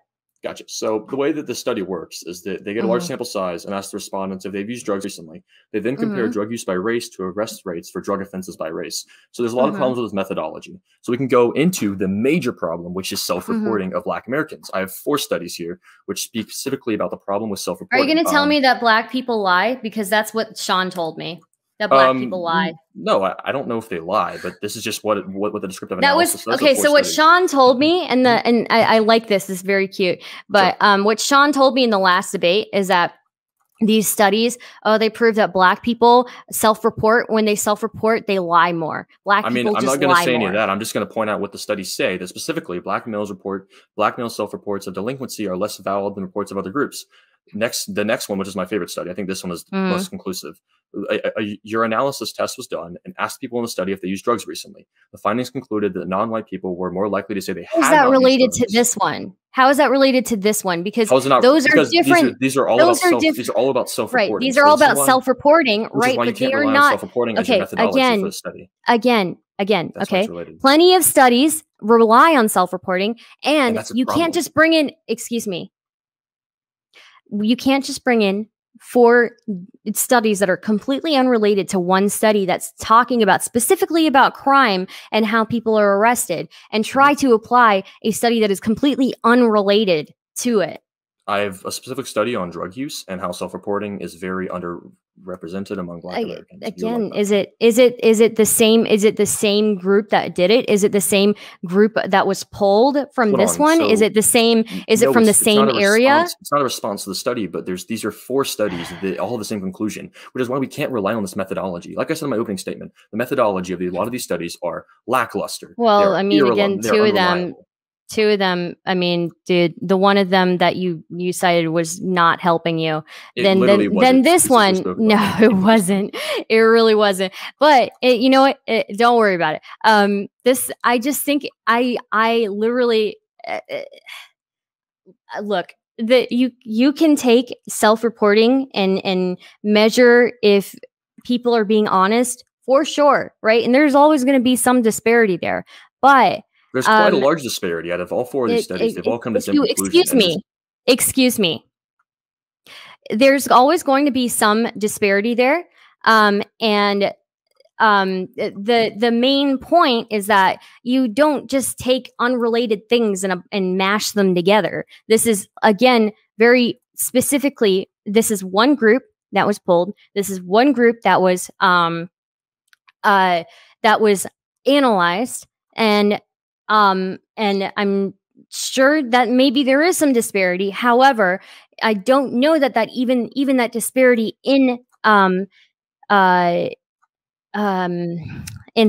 Speaker 2: Gotcha. So the way that this study works is that they get a large sample size and ask the respondents if they've used drugs recently. They then compare drug use by race to arrest rates for drug offenses by race. So there's a lot of problems with this methodology. So we can go into the major problem, which is self-reporting of Black Americans. I have 4 studies here which speak specifically about the problem with self-reporting.
Speaker 3: Are you going to tell me that Black people lie? Because that's what Sean told me. That Black people lie.
Speaker 2: No, I don't know if they lie, but this is just what the descriptive analysis says.
Speaker 3: Okay. So what Sean told me, and I like this. This is very cute. But what Sean told me in the last debate is that these studies, they prove that Black people self-report. When they self-report, they lie more. Black people just lie more. I'm not going to say any of that. I'm just going to point out what the studies say. That specifically, Black male self-reports of delinquency are less valid than reports of other groups. The next one, which is my favorite study, I think this one is the most conclusive. A urinalysis test was done and asked people in the study if they used drugs recently. The findings concluded that non-white people were more likely to say they had. How is that related to this one? How is that related to this one? Because those are different.
Speaker 2: These are all about self-reporting.
Speaker 3: Right. These are all about self-reporting, right? But they are not
Speaker 2: self-reporting as your methodology for the study.
Speaker 3: Again. Okay. Plenty of studies rely on self-reporting, and you can't just bring in. Excuse me. You can't just bring in 4 studies that are completely unrelated to one study that's talking about specifically about crime and how people are arrested and try to apply a study that is completely unrelated to it.
Speaker 2: I have a specific study on drug use and how self-reporting is very underrepresented among Black Americans.
Speaker 3: Again, is it the same? Is it the same group that did it? Is it the same group that was polled from this one? Is it the same? Is it from the same area?
Speaker 2: It's not a response to the study, but these are 4 studies that all have the same conclusion, which is why we can't rely on this methodology. Like I said in my opening statement, the methodology of a lot of these studies are lackluster.
Speaker 3: Well, I mean, again, 2 of them. two of them, I mean, dude, the one of them that you cited was not helping you. Then this one, no, it wasn't. It really wasn't. But you know what? Don't worry about it. This, I just think I literally look. That you can take self-reporting and measure if people are being honest for sure, right? And there's always going to be some disparity there, but
Speaker 2: there's quite a large disparity out of all four of these studies. They've all come to the same conclusion.
Speaker 3: Excuse me. There's always going to be some disparity there, and the main point is that you don't just take unrelated things and mash them together. This is, again, very specifically, this is one group that was pulled. This is one group that was analyzed, and I'm sure that maybe there is some disparity. However, I don't know that even that disparity in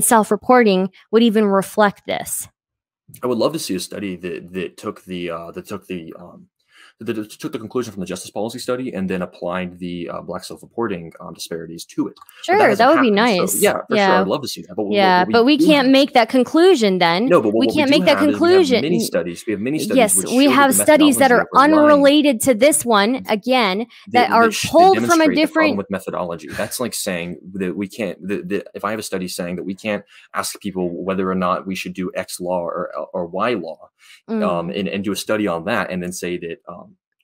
Speaker 3: self-reporting would even reflect this.
Speaker 2: I would love to see a study that took the conclusion from the justice policy study and then applied the Black self-reporting disparities to it.
Speaker 3: Sure, that would be nice.
Speaker 2: So, yeah, for sure, I'd love to see that. But
Speaker 3: but we can't make that conclusion then.
Speaker 2: No, but we can't make that conclusion. We have many studies.
Speaker 3: Yes, we have studies that are unrelated to this one, again, that are pulled from a different...
Speaker 2: with methodology. That's like saying that we can't... if I have a study saying that we can't ask people whether or not we should do X law or Y law, and do a study on that, and then say that...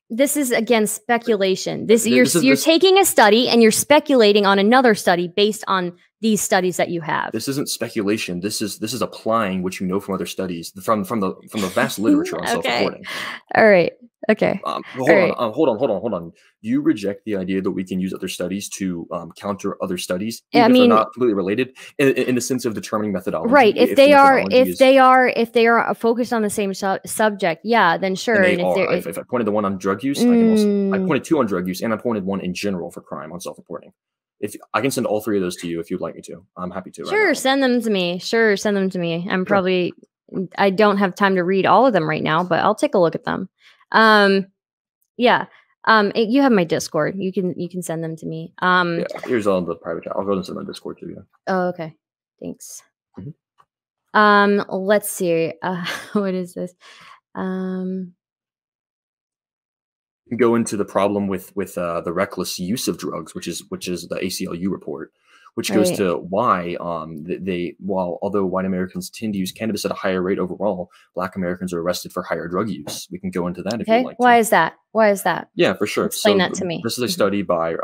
Speaker 3: this is, again, speculation. You're taking a study and you're speculating on another study based on these studies that you have.
Speaker 2: This isn't speculation. This is applying what you know from other studies, from the vast literature on self-reporting.
Speaker 3: All right. Okay.
Speaker 2: Hold on. Do you reject the idea that we can use other studies to counter other studies, even if they're not completely related, in the sense of determining methodology?
Speaker 3: Right. If they are focused on the same subject, yeah, then sure.
Speaker 2: And if I pointed the one on drug use, I pointed two on drug use, and I pointed one in general for crime on self-reporting. If I can send all three of those to you, if you'd like me to, I'm happy to.
Speaker 3: Sure, send them to me. I don't have time to read all of them right now, but I'll take a look at them. You have my Discord. You can send them to me.
Speaker 2: Here's all the private chat. I'll go and send my Discord to you.
Speaker 3: Oh, okay. Thanks. Mm-hmm. Let's see. What is this?
Speaker 2: Go into the problem with the reckless use of drugs, which is the ACLU report, which goes to why although white Americans tend to use cannabis at a higher rate overall, Black Americans are arrested for higher drug use. We can go into that if you'd like.
Speaker 3: Why is that?
Speaker 2: Yeah, for sure.
Speaker 3: Explain that to me.
Speaker 2: This is a study by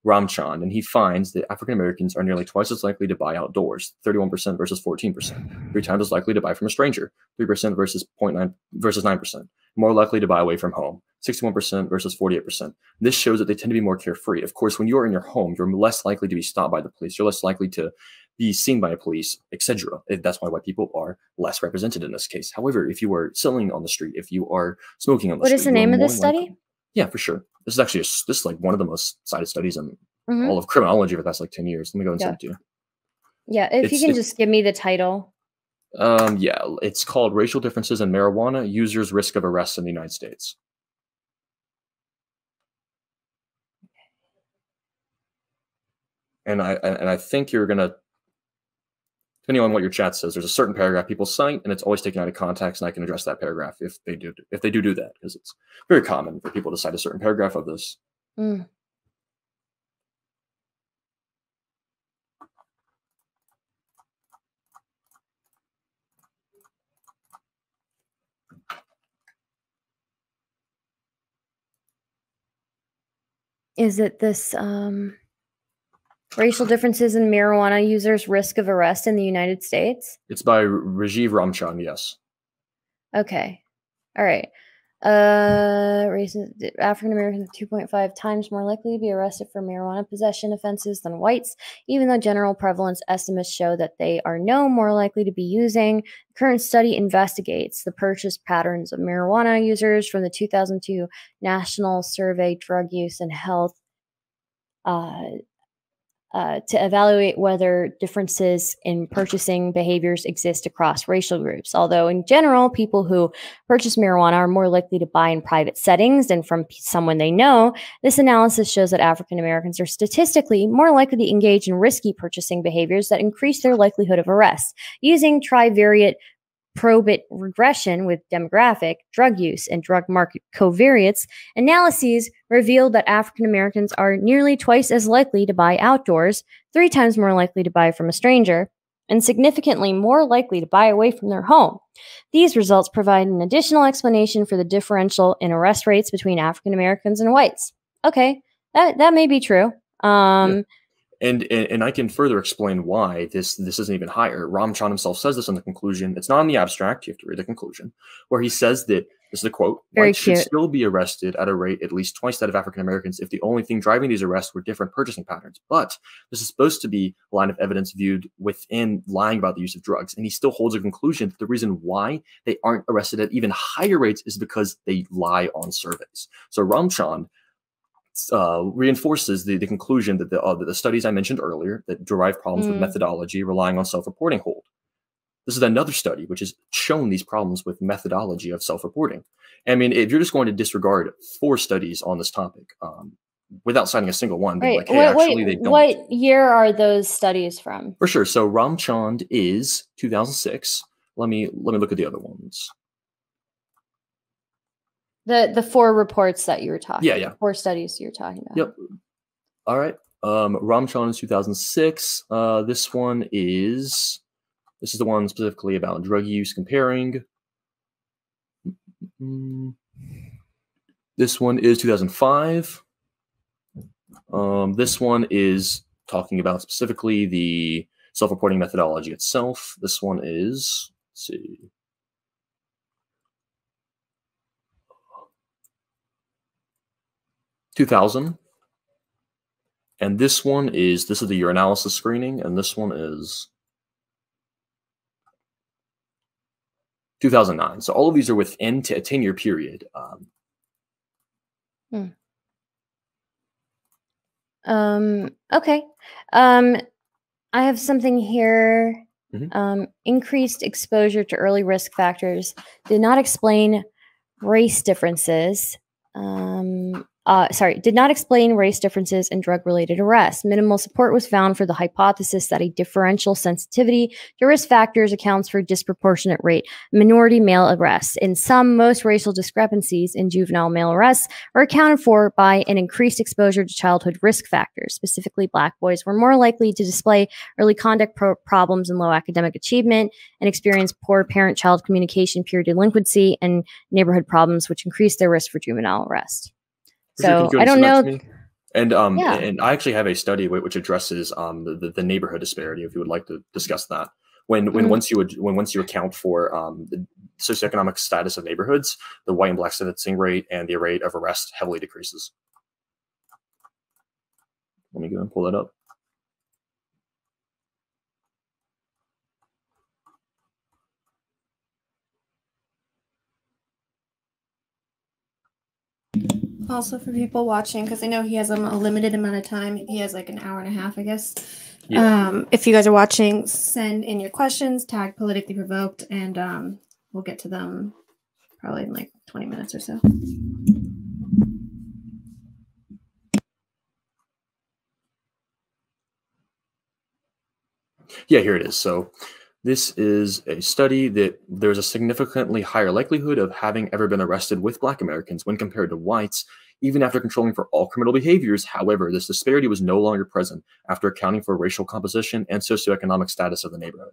Speaker 2: Ramchand, and he finds that African Americans are nearly twice as likely to buy outdoors, 31% versus 14%, 3 times as likely to buy from a stranger, 3% versus 9%, more likely to buy away from home, 61% versus 48%. This shows that they tend to be more carefree. Of course, when you're in your home, you're less likely to be stopped by the police. You're less likely to be seen by a police, etc. That's why white people are less represented in this case. However, if you are selling on the street, if you are smoking on the street,
Speaker 3: what is the name of this study?
Speaker 2: Yeah, for sure. This is actually this is like one of the most cited studies in all of criminology for the past like 10 years. Let me go and send it to you.
Speaker 3: Yeah, if you can just give me the title.
Speaker 2: It's called Racial Differences in Marijuana Users' Risk of Arrest in the United States. And I think you're gonna, depending on what your chat says, there's a certain paragraph people cite, and it's always taken out of context, and I can address that paragraph if they do that, because it's very common for people to cite a certain paragraph of this.
Speaker 3: Is it this racial differences in marijuana users' risk of arrest in the United States?
Speaker 2: It's by Rajiv Ramchand, yes.
Speaker 3: Okay. All right. African Americans are 2.5 times more likely to be arrested for marijuana possession offenses than whites, even though general prevalence estimates show that they are no more likely to be using. The current study investigates the purchase patterns of marijuana users from the 2002 National Survey Drug Use and Health to evaluate whether differences in purchasing behaviors exist across racial groups. Although, in general, people who purchase marijuana are more likely to buy in private settings than from someone they know, this analysis shows that African Americans are statistically more likely to engage in risky purchasing behaviors that increase their likelihood of arrest. Using trivariate probit regression with demographic, drug use, and drug market covariates, analyses revealed that African Americans are nearly twice as likely to buy outdoors, 3 times more likely to buy from a stranger, and significantly more likely to buy away from their home. These results provide an additional explanation for the differential in arrest rates between African Americans and whites. Okay, that may be true.
Speaker 2: Yeah. And I can further explain why this isn't even higher. Ramchan himself says this in the conclusion. It's not in the abstract. You have to read the conclusion, where he says that, this is a quote, whites should still be arrested at a rate at least twice that of African Americans if the only thing driving these arrests were different purchasing patterns. But this is supposed to be a line of evidence viewed within lying about the use of drugs. And he still holds a conclusion that the reason why they aren't arrested at even higher rates is because they lie on surveys. So Ramchan reinforces the conclusion that the studies I mentioned earlier that derive problems with methodology relying on self-reporting hold. This is another study which has shown these problems with methodology of self-reporting. I mean, if you're just going to disregard 4 studies on this topic without citing a single one,
Speaker 3: right.
Speaker 2: Like, hey, actually they don't.
Speaker 3: What year are those studies from?
Speaker 2: For sure. So Ramchand is 2006. Let me look at the other ones.
Speaker 3: The 4 reports that you were talking about.
Speaker 2: Yeah.
Speaker 3: 4 studies you're talking about.
Speaker 2: Yep. All right. Ramchan is 2006. This is the one specifically about drug use comparing. This one is 2005. This one is talking about specifically the self-reporting methodology itself. This one is, let's see. 2000, and this is the urinalysis screening, and this one is 2009. So all of these are within a 10-year period.
Speaker 3: Okay. I have something here. Increased exposure to early risk factors did not explain race differences. Did not explain race differences in drug-related arrests. Minimal support was found for the hypothesis that a differential sensitivity to risk factors accounts for disproportionate rate minority male arrests. In some, most racial discrepancies in juvenile male arrests are accounted for by an increased exposure to childhood risk factors. Specifically, Black boys were more likely to display early conduct problems and low academic achievement and experience poor parent-child communication, peer delinquency, and neighborhood problems, which increased their risk for juvenile arrest. So I don't know.
Speaker 2: And I actually have a study which addresses the neighborhood disparity. If you would like to discuss that, once you account for the socioeconomic status of neighborhoods, the white and black sentencing rate and the rate of arrest heavily decreases. Let me go and pull that up.
Speaker 1: Also, for people watching, because I know he has a limited amount of time. He has like an hour and a half, I guess.
Speaker 2: Yeah.
Speaker 1: If you guys are watching, send in your questions, tag politically provoked, and we'll get to them probably in like 20 minutes or so.
Speaker 2: Yeah, here it is. So this is a study that there's a significantly higher likelihood of having ever been arrested with Black Americans when compared to whites, even after controlling for all criminal behaviors. However, this disparity was no longer present after accounting for racial composition and socioeconomic status of the neighborhood.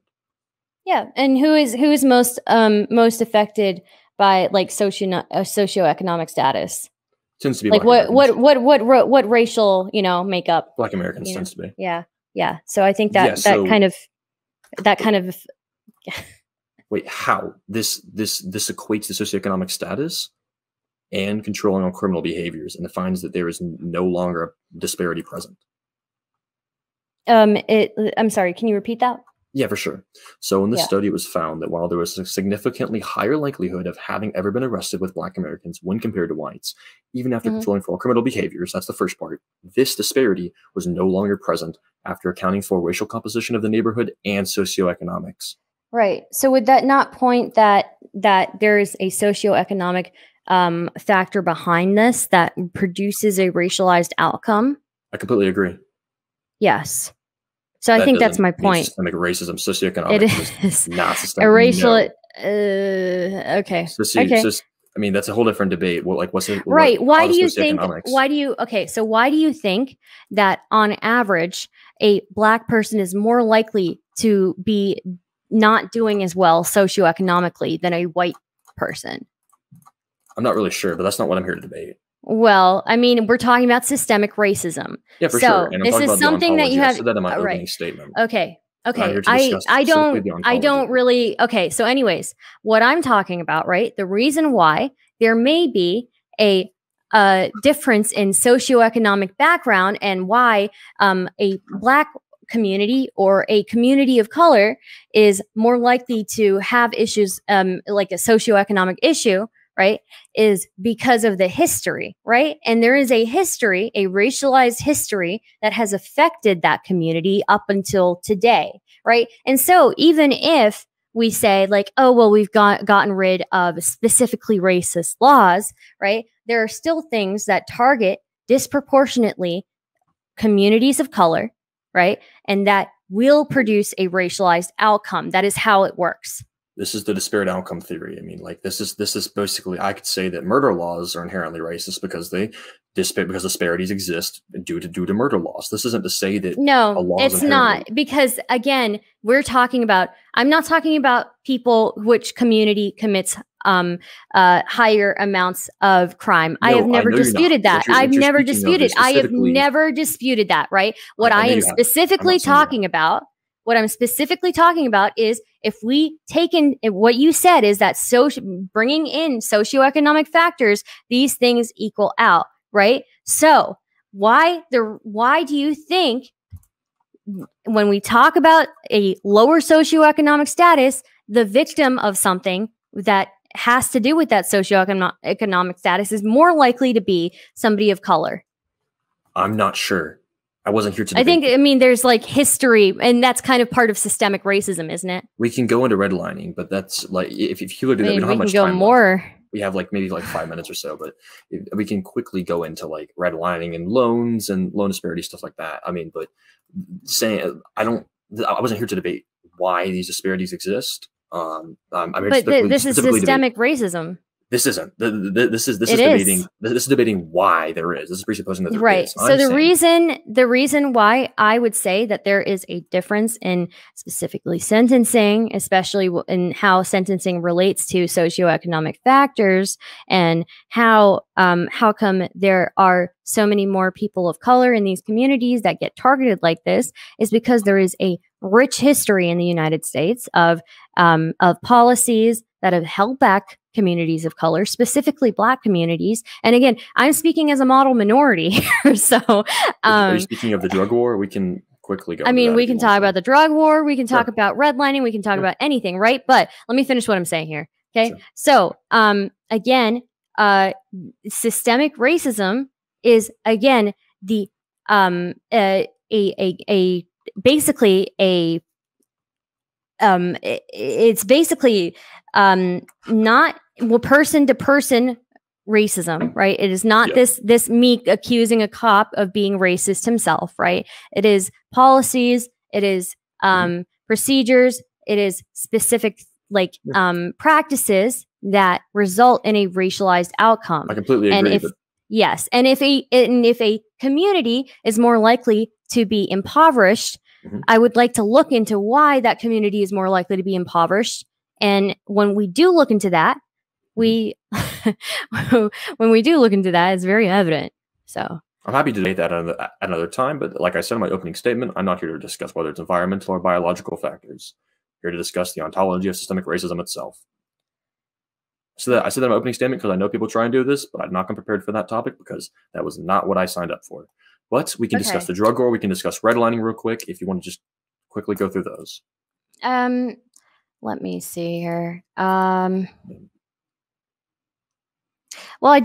Speaker 3: Yeah, and who is most affected by like socioeconomic status?
Speaker 2: Tends to be
Speaker 3: like
Speaker 2: Black
Speaker 3: what racial makeup?
Speaker 2: Black Americans tends to be.
Speaker 3: Yeah. So I think that kind of
Speaker 2: Wait, how this equates to socioeconomic status and controlling on criminal behaviors, and it finds that there is no longer a disparity present.
Speaker 3: I'm sorry, can you repeat that?
Speaker 2: Yeah, for sure. So in this
Speaker 3: Yeah.
Speaker 2: study, it was found that while there was a significantly higher likelihood of having ever been arrested with Black Americans when compared to whites, even after
Speaker 3: Mhm.
Speaker 2: controlling for all criminal behaviors, that's the first part, this disparity was no longer present after accounting for racial composition of the neighborhood and socioeconomics.
Speaker 3: Right. So would that not point that there is a socioeconomic factor behind this that produces a racialized outcome?
Speaker 2: I completely agree.
Speaker 3: Yes. So I
Speaker 2: That
Speaker 3: think that's
Speaker 2: doesn't
Speaker 3: my
Speaker 2: mean
Speaker 3: point.
Speaker 2: systemic racicism.
Speaker 3: It
Speaker 2: Socioeconomics is
Speaker 3: is
Speaker 2: not
Speaker 3: a
Speaker 2: systemic.
Speaker 3: racial.
Speaker 2: No.
Speaker 3: Okay.
Speaker 2: Okay.
Speaker 3: Okay.
Speaker 2: I mean, that's a whole different debate. What, like, what's it?
Speaker 3: Right. Why do
Speaker 2: causes
Speaker 3: you think?
Speaker 2: socioeconomics?
Speaker 3: Okay. So why do you think that on average a Black person is more likely to be not doing as well socioeconomically than a white person?
Speaker 2: I'm not really sure, but that's not what I'm here to debate.
Speaker 3: Well, I mean, we're talking about systemic racism.
Speaker 2: Yeah, for
Speaker 3: So
Speaker 2: sure. And I'm
Speaker 3: this
Speaker 2: talking
Speaker 3: is
Speaker 2: about the
Speaker 3: something that you
Speaker 2: ontology. I
Speaker 3: have.
Speaker 2: said that in my
Speaker 3: Right.
Speaker 2: opening statement.
Speaker 3: Okay.
Speaker 2: I'm
Speaker 3: Okay.
Speaker 2: here to discuss specifically the
Speaker 3: I don't
Speaker 2: ontology.
Speaker 3: really. Okay. So, anyways, what I'm talking about, right? The reason why there may be a difference in socioeconomic background and why a Black community or a community of color is more likely to have issues like a socioeconomic issue, right, is because of the history, right? And there is a history, a racialized history that has affected that community up until today, right? And so even if we say like, oh, well, we've gotten rid of specifically racist laws, right? There are still things that target disproportionately communities of color, right? And that will produce a racialized outcome. That is how it works.
Speaker 2: This is the disparate outcome theory. I mean, like this is basically, I could say that murder laws are inherently racist because disparities exist due to murder laws. This isn't to say that
Speaker 3: no, it's not, because again, I'm not talking about people which community commits higher amounts of crime.
Speaker 2: No,
Speaker 3: I have never disputed that. I've never disputed. I have never disputed that, right? What I am specifically talking about, what I'm specifically talking about is if we take in what you said is that bringing in socioeconomic factors, these things equal out, right? So why do you think when we talk about a lower socioeconomic status, the victim of something that has to do with that socioeconomic status is more likely to be somebody of color? I'm
Speaker 2: not sure. I wasn't here to
Speaker 3: debate. I mean, there's like history, and that's kind of part of systemic racism, isn't it?
Speaker 2: We can go into redlining, but that's like, if you would do that, we don't have much
Speaker 3: time left.
Speaker 2: We have like maybe like 5 minutes or so, but we can quickly go into like redlining and loans and loan disparity, stuff like that. I mean, but saying, I wasn't here to debate why these disparities exist.
Speaker 3: But this is systemic racism.
Speaker 2: This isn't. This is debating why there is. This is presupposing that there
Speaker 3: right.
Speaker 2: is.
Speaker 3: So the reason why I would say that there is a difference in specifically sentencing, especially in how sentencing relates to socioeconomic factors, and how come there are so many more people of color in these communities that get targeted like this, is because there is a rich history in the United States of policies that have held back communities of color, specifically Black communities. And again, I'm speaking as a model minority. So,
Speaker 2: are you speaking of the drug war? We can quickly go.
Speaker 3: I mean, we can talk about the drug war. We can talk about redlining. We can talk about anything, right? But let me finish what I'm saying here. Okay. Sure. So, again, systemic racism is again the it's basically not person to person racism, right? It is not this me accusing a cop of being racist himself, right? It is policies, it is procedures, it is specific practices that result in a racialized outcome.
Speaker 2: I completely agree.
Speaker 3: And if a community is more likely to be impoverished, I would like to look into why that community is more likely to be impoverished. And when we do look into that, when we do look into that, it's very evident. So
Speaker 2: I'm happy to debate that at another time. But like I said in my opening statement, I'm not here to discuss whether it's environmental or biological factors. I'm here to discuss the ontology of systemic racism itself. So I said that in my opening statement because I know people try and do this, but I've not come prepared for that topic because that was not what I signed up for. But we can discuss the drug war. We can discuss redlining real quick if you want to just quickly go through those.
Speaker 3: Let me see here. Well, I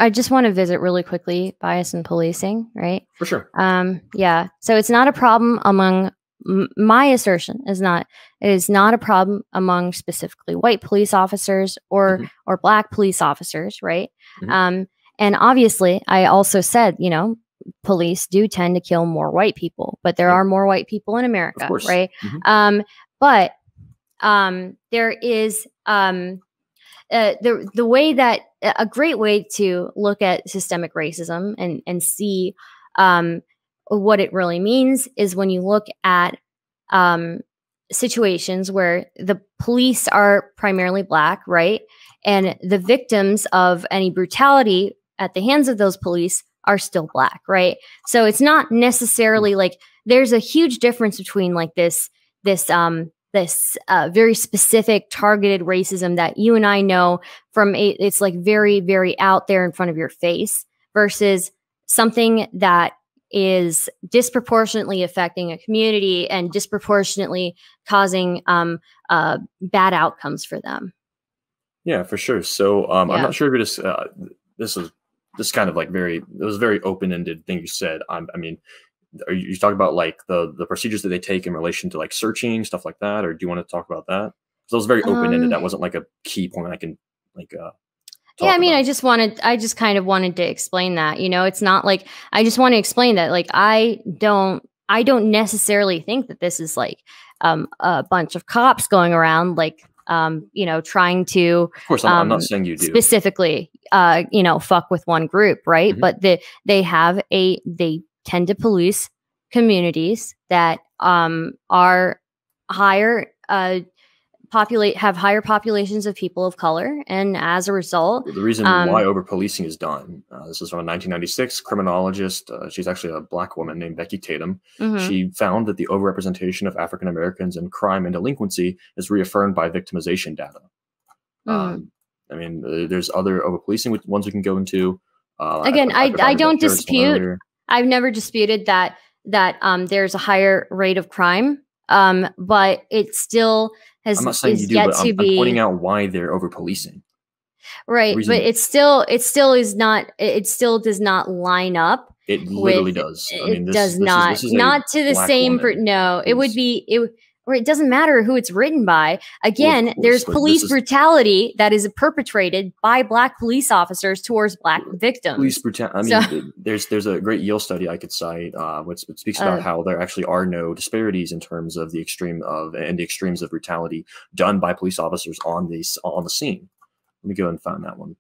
Speaker 3: just want to visit really quickly bias in policing, right?
Speaker 2: For sure.
Speaker 3: Yeah. So it's not a problem among my assertion it is not a problem among specifically white police officers or black police officers, right? And obviously, I also said, police do tend to kill more white people, but there are more white people in America, right? But there is the way that a great way to look at systemic racism and see what it really means is when you look at situations where the police are primarily black, right? And the victims of any brutality at the hands of those police are still black, right? So it's not necessarily like there's a huge difference between like this very specific targeted racism that you and I know from it's like very, very out there in front of your face versus something that is disproportionately affecting a community and disproportionately causing bad outcomes for them.
Speaker 2: Yeah, for sure. So I'm not sure if you're just this is just kind of like it was a very open-ended thing you said. I mean, are you talking about like the procedures that they take in relation to like searching stuff like that, or do you want to talk about that? So it was very open-ended. That wasn't like a key point I can like.
Speaker 3: Yeah, I mean, about. I just kind of wanted to explain that. It's not like I just want to explain that. Like I don't necessarily think that this is like a bunch of cops going around like trying to.
Speaker 2: Of course, I'm not saying you do
Speaker 3: specifically. Fuck with one group, right? But they tend to police communities that are higher have higher populations of people of color, and as a result,
Speaker 2: the reason why over policing is done. This is from a 1996 criminologist. She's actually a black woman named Becky Tatum. She found that the overrepresentation of African Americans in crime and delinquency is reaffirmed by victimization data. I mean, there's other over policing ones we can go into.
Speaker 3: Again, I don't dispute. I've never disputed that there's a higher rate of crime, but it still has.
Speaker 2: I'm not saying you do, but I'm pointing out why they're over policing.
Speaker 3: Right, but it still is not. It still does not line up.
Speaker 2: It literally does. I mean,
Speaker 3: it does not. This is not to the same. No, it would be. Or it doesn't matter who it's written by. Again, well, there's police brutality that is perpetrated by black police officers towards blac victims.
Speaker 2: Police brutality. I mean, there's a great Yale study I could cite, which speaks about how there actually are no disparities in terms of the extremes of brutality done by police officers on the scene. Let me go ahead and find that one.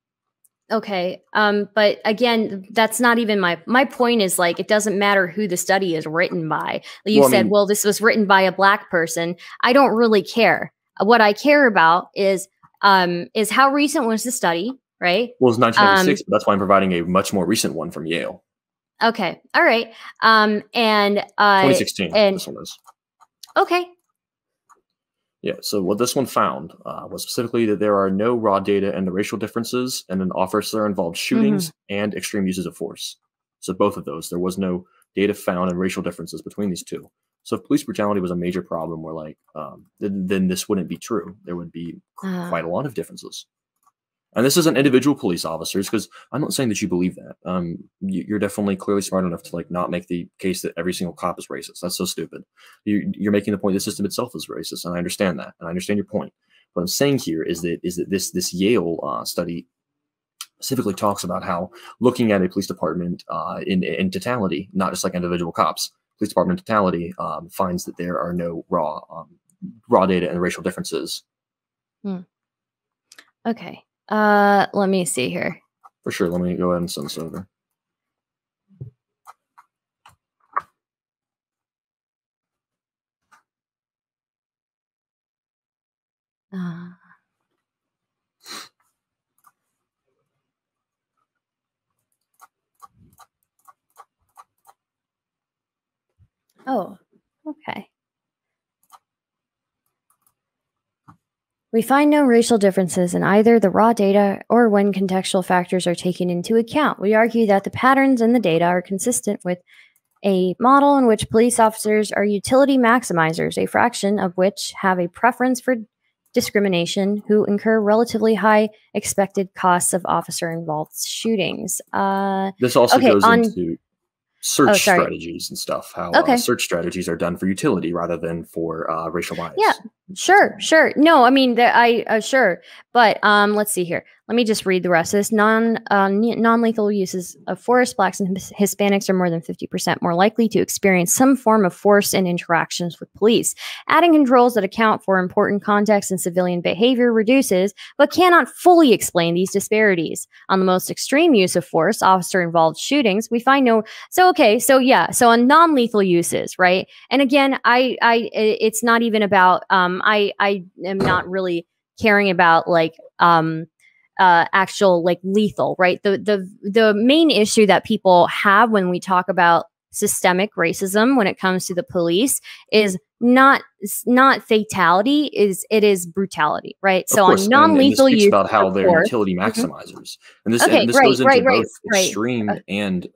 Speaker 3: Okay. But again, that's not even my point is like, it doesn't matter who the study is written by. You said, well, this was written by a black person. I don't really care. What I care about is how recent was the study, right?
Speaker 2: Well, it's 1996, but that's why I'm providing a much more recent one from Yale.
Speaker 3: Okay. All right. And
Speaker 2: 2016, this one is.
Speaker 3: Okay.
Speaker 2: Yeah, so what this one found was specifically that there are no raw data and the racial differences in an officer-involved shootings and extreme uses of force. So both of those, there was no data found and racial differences between these two. So if police brutality was a major problem, we're like, then this wouldn't be true. There would be quite a lot of differences. And this isn't individual police officers, because I'm not saying that you believe that. You're definitely clearly smart enough to like not make the case that every single cop is racist. That's so stupid. You're making the point the system itself is racist, and I understand that, and I understand your point. What I'm saying here is that this Yale study specifically talks about how looking at a police department in totality, not just like individual cops, police department in totality finds that there are no raw data and racial differences.
Speaker 3: Okay. Let me see here.
Speaker 2: For sure. Let me go ahead and send this over.
Speaker 3: Oh, okay. We find no racial differences in either the raw data or when contextual factors are taken into account. We argue that the patterns in the data are consistent with a model in which police officers are utility maximizers, a fraction of which have a preference for discrimination, who incur relatively high expected costs of officer-involved shootings.
Speaker 2: This also goes into search
Speaker 3: sorry.
Speaker 2: strategies and stuff. How search strategies are done for utility rather than for racial bias.
Speaker 3: Yeah, sure. No, I mean, sure. But let's see here. Let me just read the rest of this. Non-lethal uses of force. Blacks and Hispanics are more than 50% more likely to experience some form of force in interactions with police. Adding controls that account for important context and civilian behavior reduces, but cannot fully explain these disparities. On the most extreme use of force, officer-involved shootings, we find no. So on non-lethal uses, right? And again, it's not even about. I am not really caring about like actual like lethal, right? The main issue that people have when we talk about systemic racism when it comes to the police is not fatality, it is brutality, right? So on non-lethal use
Speaker 2: about how they're utility maximizers, and this goes into both extreme and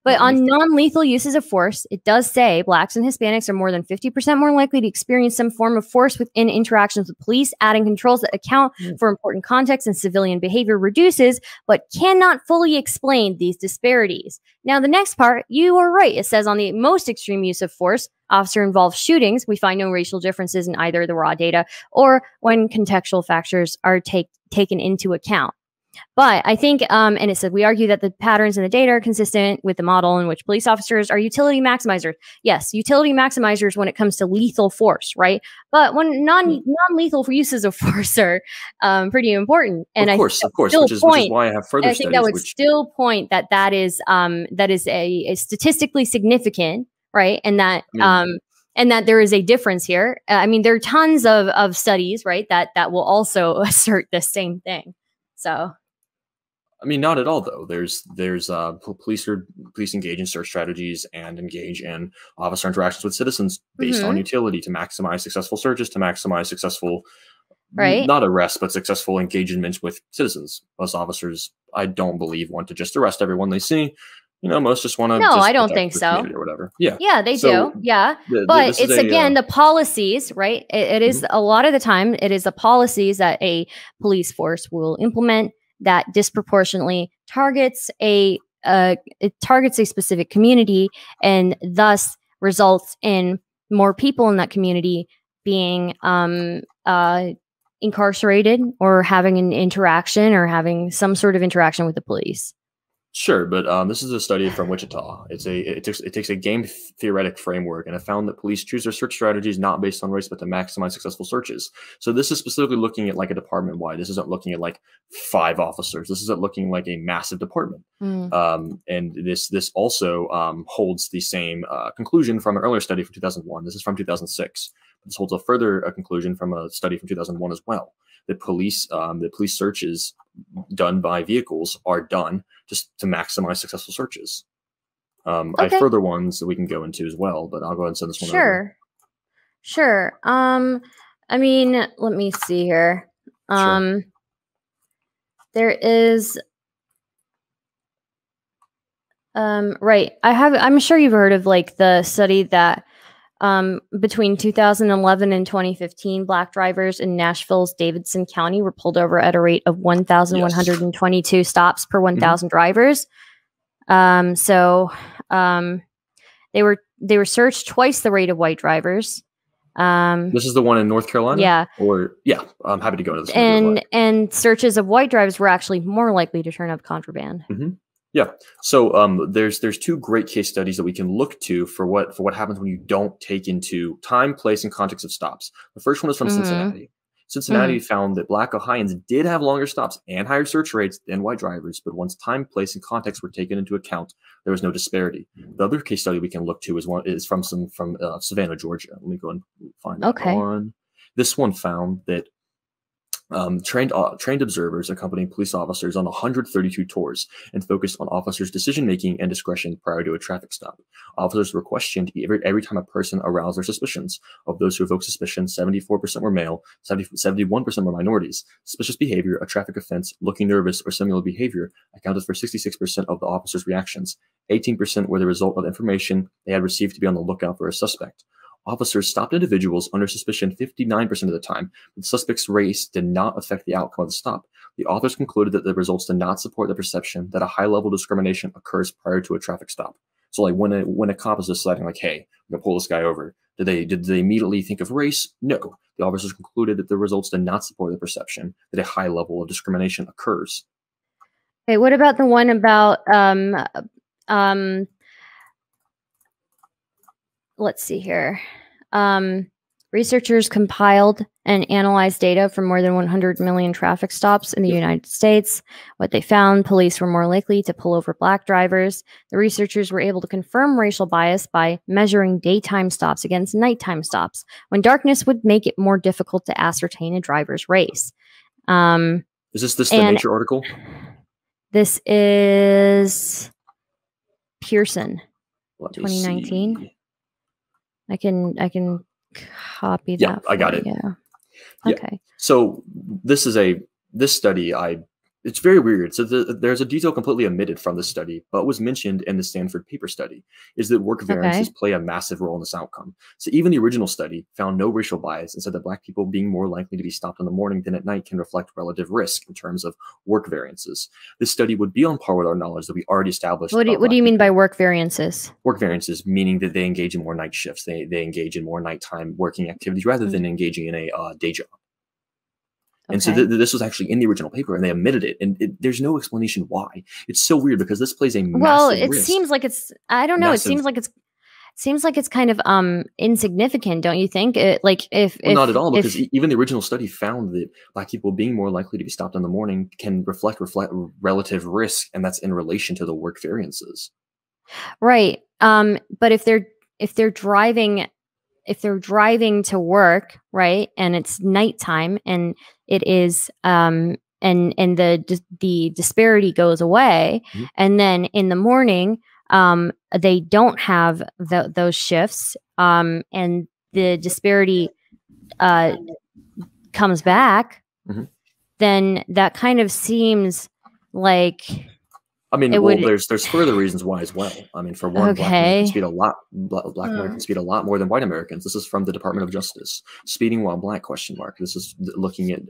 Speaker 3: but on non-lethal uses of force, it does say blacks and Hispanics are more than 50% more likely to experience some form of force within interactions with police. Adding controls that account for important context and civilian behavior reduces, but cannot fully explain these disparities. Now, the next part, you are right. It says on the most extreme use of force, officer-involved shootings, we find no racial differences in either the raw data or when contextual factors are taken into account. But I think, and it said, we argue that the patterns in the data are consistent with the model in which police officers are utility maximizers. Yes, utility maximizers when it comes to lethal force, right? But when non-lethal uses of force are pretty important. And
Speaker 2: of course, which is why I have further studies.
Speaker 3: I think that would still point that is a statistically significant, right? And that and that there is a difference here. I mean, there are tons of studies, right, that will also assert the same thing. So,
Speaker 2: I mean, not at all though. There's police engage in search strategies and engage in officer interactions with citizens based on utility to maximize successful searches, to maximize successful, not arrests, but successful engagements with citizens. Most officers, I don't believe, want to just arrest everyone they see. You know, most just want to.
Speaker 3: No, I don't think so.
Speaker 2: Or whatever. Yeah.
Speaker 3: Yeah, they do. Yeah. But it's again the policies, right? It is a lot of the time, it is the policies that a police force will implement that disproportionately targets it targets a specific community and thus results in more people in that community being incarcerated or having an interaction or having some sort of interaction with the police.
Speaker 2: Sure, but this is a study from Wichita. It takes a game theoretic framework, and it found that police choose their search strategies not based on race, but to maximize successful searches. So this is specifically looking at like a department wide. This isn't looking at like 5 officers. This isn't looking like a massive department. And this also holds the same conclusion from an earlier study from 2001. This is from 2006. This holds a further conclusion from a study from 2001 as well. The police searches done by vehicles are done just to maximize successful searches. I have further ones that we can go into as well, but I'll go ahead and send this one over.
Speaker 3: Sure. I mean, let me see here. There is right. I'm sure you've heard of like the study that between 2011 and 2015, Black drivers in Nashville's Davidson County were pulled over at a rate of 1,122 stops per 1,000 drivers. So they were searched twice the rate of white drivers.
Speaker 2: This is the one in North Carolina?
Speaker 3: Yeah.
Speaker 2: I'm happy to go into this.
Speaker 3: And searches of white drivers were actually more likely to turn up contraband.
Speaker 2: Yeah. So there's 2 great case studies that we can look to for what happens when you don't take into time, place, and context of stops. The first one is from Cincinnati. Cincinnati found that Black Ohioans did have longer stops and higher search rates than white drivers, but once time, place, and context were taken into account, there was no disparity. The other case study we can look to is from Savannah, Georgia. Let me go and find that one. This one found that Trained observers accompanied police officers on 132 tours and focused on officers' decision-making and discretion prior to a traffic stop. Officers were questioned every time a person aroused their suspicions. Of those who evoked suspicion, 74% were male, 71% were minorities. Suspicious behavior, a traffic offense, looking nervous, or similar behavior accounted for 66% of the officers' reactions. 18% were the result of information they had received to be on the lookout for a suspect. Officers stopped individuals under suspicion 59% of the time, but the suspect's race did not affect the outcome of the stop. The authors concluded that the results did not support the perception that a high-level discrimination occurs prior to a traffic stop. So, like, when a cop is deciding, like, hey, I'm gonna pull this guy over, did they immediately think of race? No. The officers concluded that the results did not support the perception that a high level of discrimination occurs.
Speaker 3: Okay, what about the one about let's see here. Researchers compiled and analyzed data from more than 100 million traffic stops in the United States. What they found, police were more likely to pull over black drivers. The researchers were able to confirm racial bias by measuring daytime stops against nighttime stops, when darkness would make it more difficult to ascertain a driver's race.
Speaker 2: Is this the Nature article?
Speaker 3: This is Pearson, 2019.
Speaker 2: See.
Speaker 3: I can copy that.
Speaker 2: Yeah, I got it.
Speaker 3: Yeah.
Speaker 2: Yeah.
Speaker 3: Okay.
Speaker 2: So this study, it's very weird. So there's a detail completely omitted from this study, but was mentioned in the Stanford paper study, is that work variances play a massive role in this outcome. So even the original study found no racial bias and said that black people being more likely to be stopped in the morning than at night can reflect relative risk in terms of work variances. This study would be on par with our knowledge that we already established.
Speaker 3: What do you mean by work variances?
Speaker 2: Work variances, meaning that they engage in more night shifts. They engage in more nighttime working activities rather than engaging in a day job. And so this was actually in the original paper, and they omitted it. And there's no explanation why. It's so weird because this plays a massive risk.
Speaker 3: Seems like it's. I don't know. It seems like it's kind of insignificant, don't you think?
Speaker 2: Not at all, because even the original study found that black people being more likely to be stopped in the morning can reflect relative risk, and that's in relation to the work variances. Right.
Speaker 3: But if they're driving to work, right, and it's nighttime, and it is and the disparity goes away, and then in the morning they don't have those shifts, and the disparity comes back, then that kind of seems like.
Speaker 2: I mean, there's further reasons why as well. I mean, for one, black Americans speed a lot. Black Americans speed a lot more than white Americans. This is from the Department of Justice. Speeding while black ? This is looking at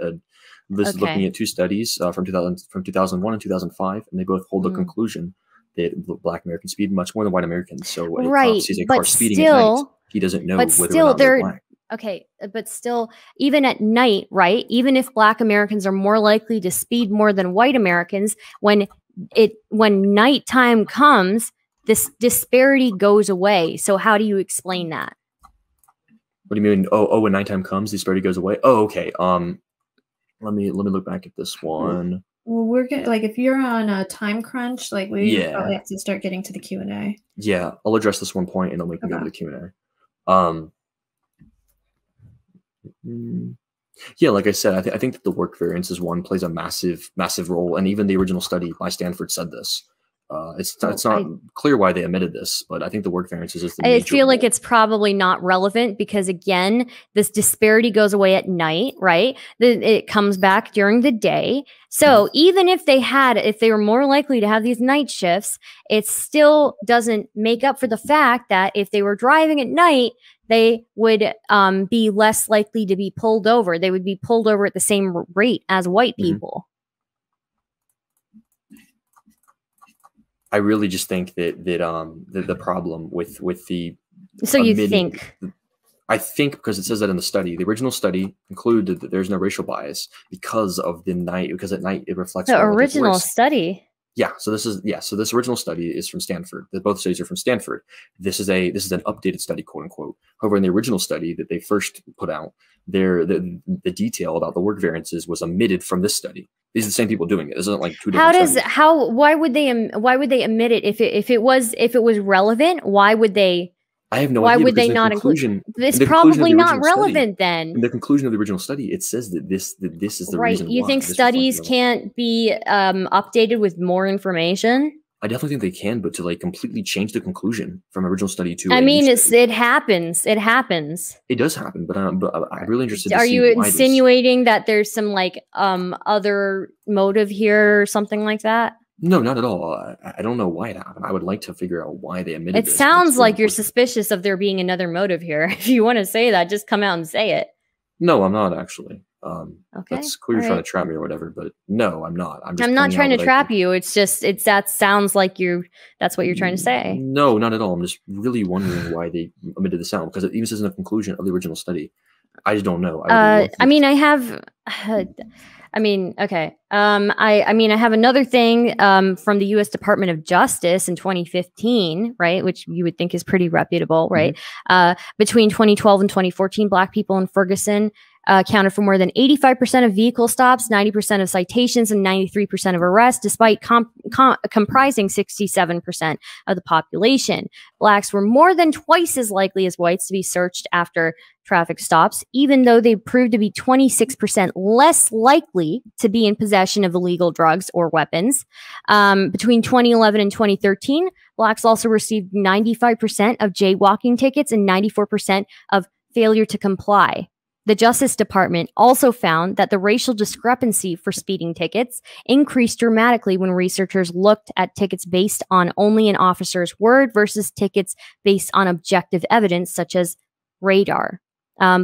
Speaker 2: looking at two studies from 2001 and 2005, and they both hold the conclusion that black Americans speed much more than white Americans. So if a cop sees a car speeding at night, he doesn't know whether or not they're black.
Speaker 3: Okay, but still, even at night, right? Even if black Americans are more likely to speed more than white Americans, when nighttime comes, this disparity goes away. So how do you explain that?
Speaker 2: What do you mean? When nighttime comes, the disparity goes away? Oh, okay. Let me look back at this one.
Speaker 1: Well, we're gonna, like, if you're on a time crunch, like, we probably have to start getting to the Q&A.
Speaker 2: Yeah, I'll address this one point and then we can go to the Q&A. Yeah, like I said, I think that the work variances one plays a massive role, and even the original study by Stanford said this. It's not clear why they omitted this, but I think the work variances is the major
Speaker 3: I feel like it's probably not relevant because, again, this disparity goes away at night, right? It comes back during the day. So even if they were more likely to have these night shifts, it still doesn't make up for the fact that if they were driving at night, they would be less likely to be pulled over. They would be pulled over at the same rate as white people.
Speaker 2: I really just think that the problem with the
Speaker 3: you think?
Speaker 2: I think because it says that in the study, the original study concluded that there's no racial bias because of the night, because at night it reflects
Speaker 3: the original study.
Speaker 2: Yeah, so this original study is from Stanford. Both studies are from Stanford. This is an updated study, quote unquote. However, in the original study that they first put out, the detail about the work variances was omitted from this study. These are the same people doing it. This isn't like two different studies.
Speaker 3: Why would they omit it if it was relevant? Why would they
Speaker 2: I have no
Speaker 3: Why
Speaker 2: idea.
Speaker 3: would they
Speaker 2: The
Speaker 3: not include?
Speaker 2: conclusion,
Speaker 3: It's
Speaker 2: the conclusion of
Speaker 3: probably
Speaker 2: the
Speaker 3: not
Speaker 2: original study-
Speaker 3: relevant then.
Speaker 2: In the conclusion of the original study, it says that this is the
Speaker 3: Right.
Speaker 2: reason
Speaker 3: You
Speaker 2: why.
Speaker 3: think
Speaker 2: this
Speaker 3: studies
Speaker 2: reflects
Speaker 3: can't be updated with more information?
Speaker 2: I definitely think they can, but to like completely change the conclusion from original study to
Speaker 3: I
Speaker 2: a new
Speaker 3: mean,
Speaker 2: study,
Speaker 3: it happens. It happens.
Speaker 2: it does happen. But I'm really interested to
Speaker 3: Are
Speaker 2: see
Speaker 3: you
Speaker 2: why this.
Speaker 3: insinuating that there's some like other motive here or something like that?
Speaker 2: No, not at all. I don't know why it happened. I would like to figure out why they omitted
Speaker 3: It
Speaker 2: this.
Speaker 3: sounds
Speaker 2: It's
Speaker 3: like
Speaker 2: really
Speaker 3: you're
Speaker 2: important.
Speaker 3: suspicious of there being another motive here. If you want to say that, just come out and say it.
Speaker 2: No, I'm not actually.
Speaker 3: Okay.
Speaker 2: That's clear. You're trying to trap me or whatever, but no, I'm not. I'm
Speaker 3: not trying to trap you. It's just that sounds like that's what you're trying to say.
Speaker 2: No, not at all. I'm just really wondering why they omitted this out because it even says in the conclusion of the original study. I just don't know.
Speaker 3: I have another thing from the U.S. Department of Justice in 2015, right, which you would think is pretty reputable, right? Between 2012 and 2014, Black people in Ferguson accounted for more than 85% of vehicle stops, 90% of citations, and 93% of arrests, despite comprising 67% of the population. Blacks were more than twice as likely as whites to be searched after traffic stops, even though they proved to be 26% less likely to be in possession of illegal drugs or weapons. Between 2011 and 2013, Blacks also received 95% of jaywalking tickets and 94% of failure to comply. The Justice Department also found that the racial discrepancy for speeding tickets increased dramatically when researchers looked at tickets based on only an officer's word versus tickets based on objective evidence, such as radar.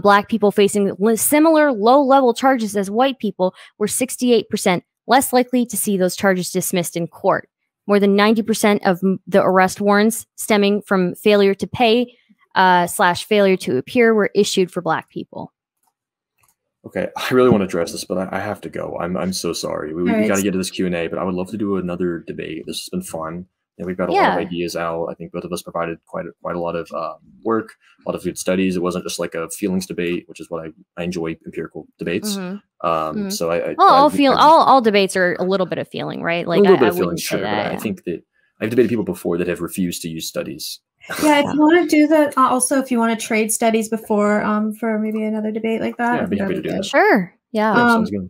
Speaker 3: Black people facing similar low-level charges as white people were 68% less likely to see those charges dismissed in court. More than 90% of the arrest warrants stemming from failure to pay / failure to appear were issued for Black people.
Speaker 2: Okay, I really want to address this, but I have to go. I'm so sorry. We got to get to this Q&A, but I would love to do another debate. This has been fun. And we've got a lot of ideas out. I think both of us provided quite a lot of work, a lot of good studies. It wasn't just like a feelings debate, which is what I enjoy, empirical debates. So
Speaker 3: all debates are a little bit of feeling, right? Like
Speaker 2: a little bit of feeling, sure. But I think that I've debated people before that have refused to use studies.
Speaker 1: Yeah, if you want to do that, also if you want to trade studies before for maybe another debate like that,
Speaker 2: yeah, I'd be happy to do that.
Speaker 3: Sure. Yeah.
Speaker 2: Sounds good.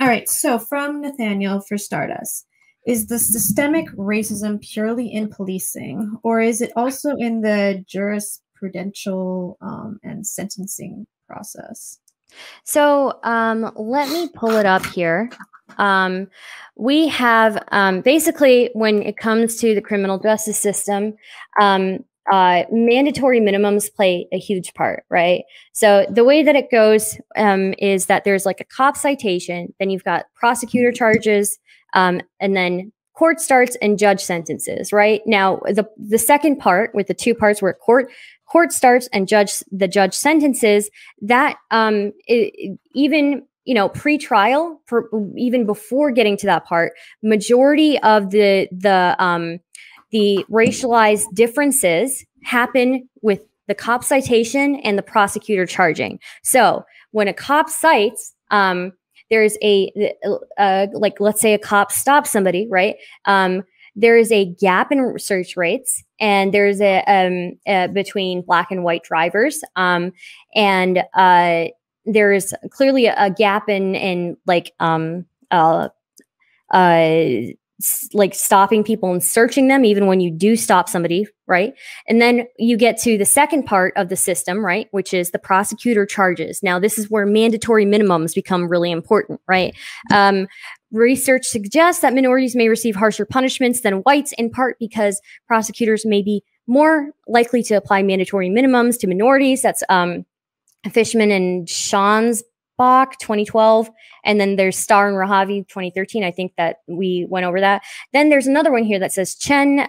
Speaker 1: All right. So from Nathaniel for Stardust, is the systemic racism purely in policing, or is it also in the jurisprudential and sentencing process?
Speaker 3: So let me pull it up here. We have basically, when it comes to the criminal justice system, mandatory minimums play a huge part, right? So the way that it goes is that there's like a cop citation, then you've got prosecutor charges, and then court starts and judge sentences, right? Now, the second part with the two parts where court starts and the judge sentences, that even pre-trial, for even before getting to that part, majority of the racialized differences happen with the cop citation and the prosecutor charging. So when a cop cites, there's let's say a cop stops somebody, right? There is a gap in search rates, and there's a between Black and white drivers, and there is clearly a gap in like stopping people and searching them, even when you do stop somebody, right? And then you get to the second part of the system, right, which is the prosecutor charges. Now, this is where mandatory minimums become really important, right? Research suggests that minorities may receive harsher punishments than whites, in part because prosecutors may be more likely to apply mandatory minimums to minorities. That's Fishman and Shansbach, 2012. And then there's Starr and Rahavi, 2013. I think that we went over that. Then there's another one here that says Chen,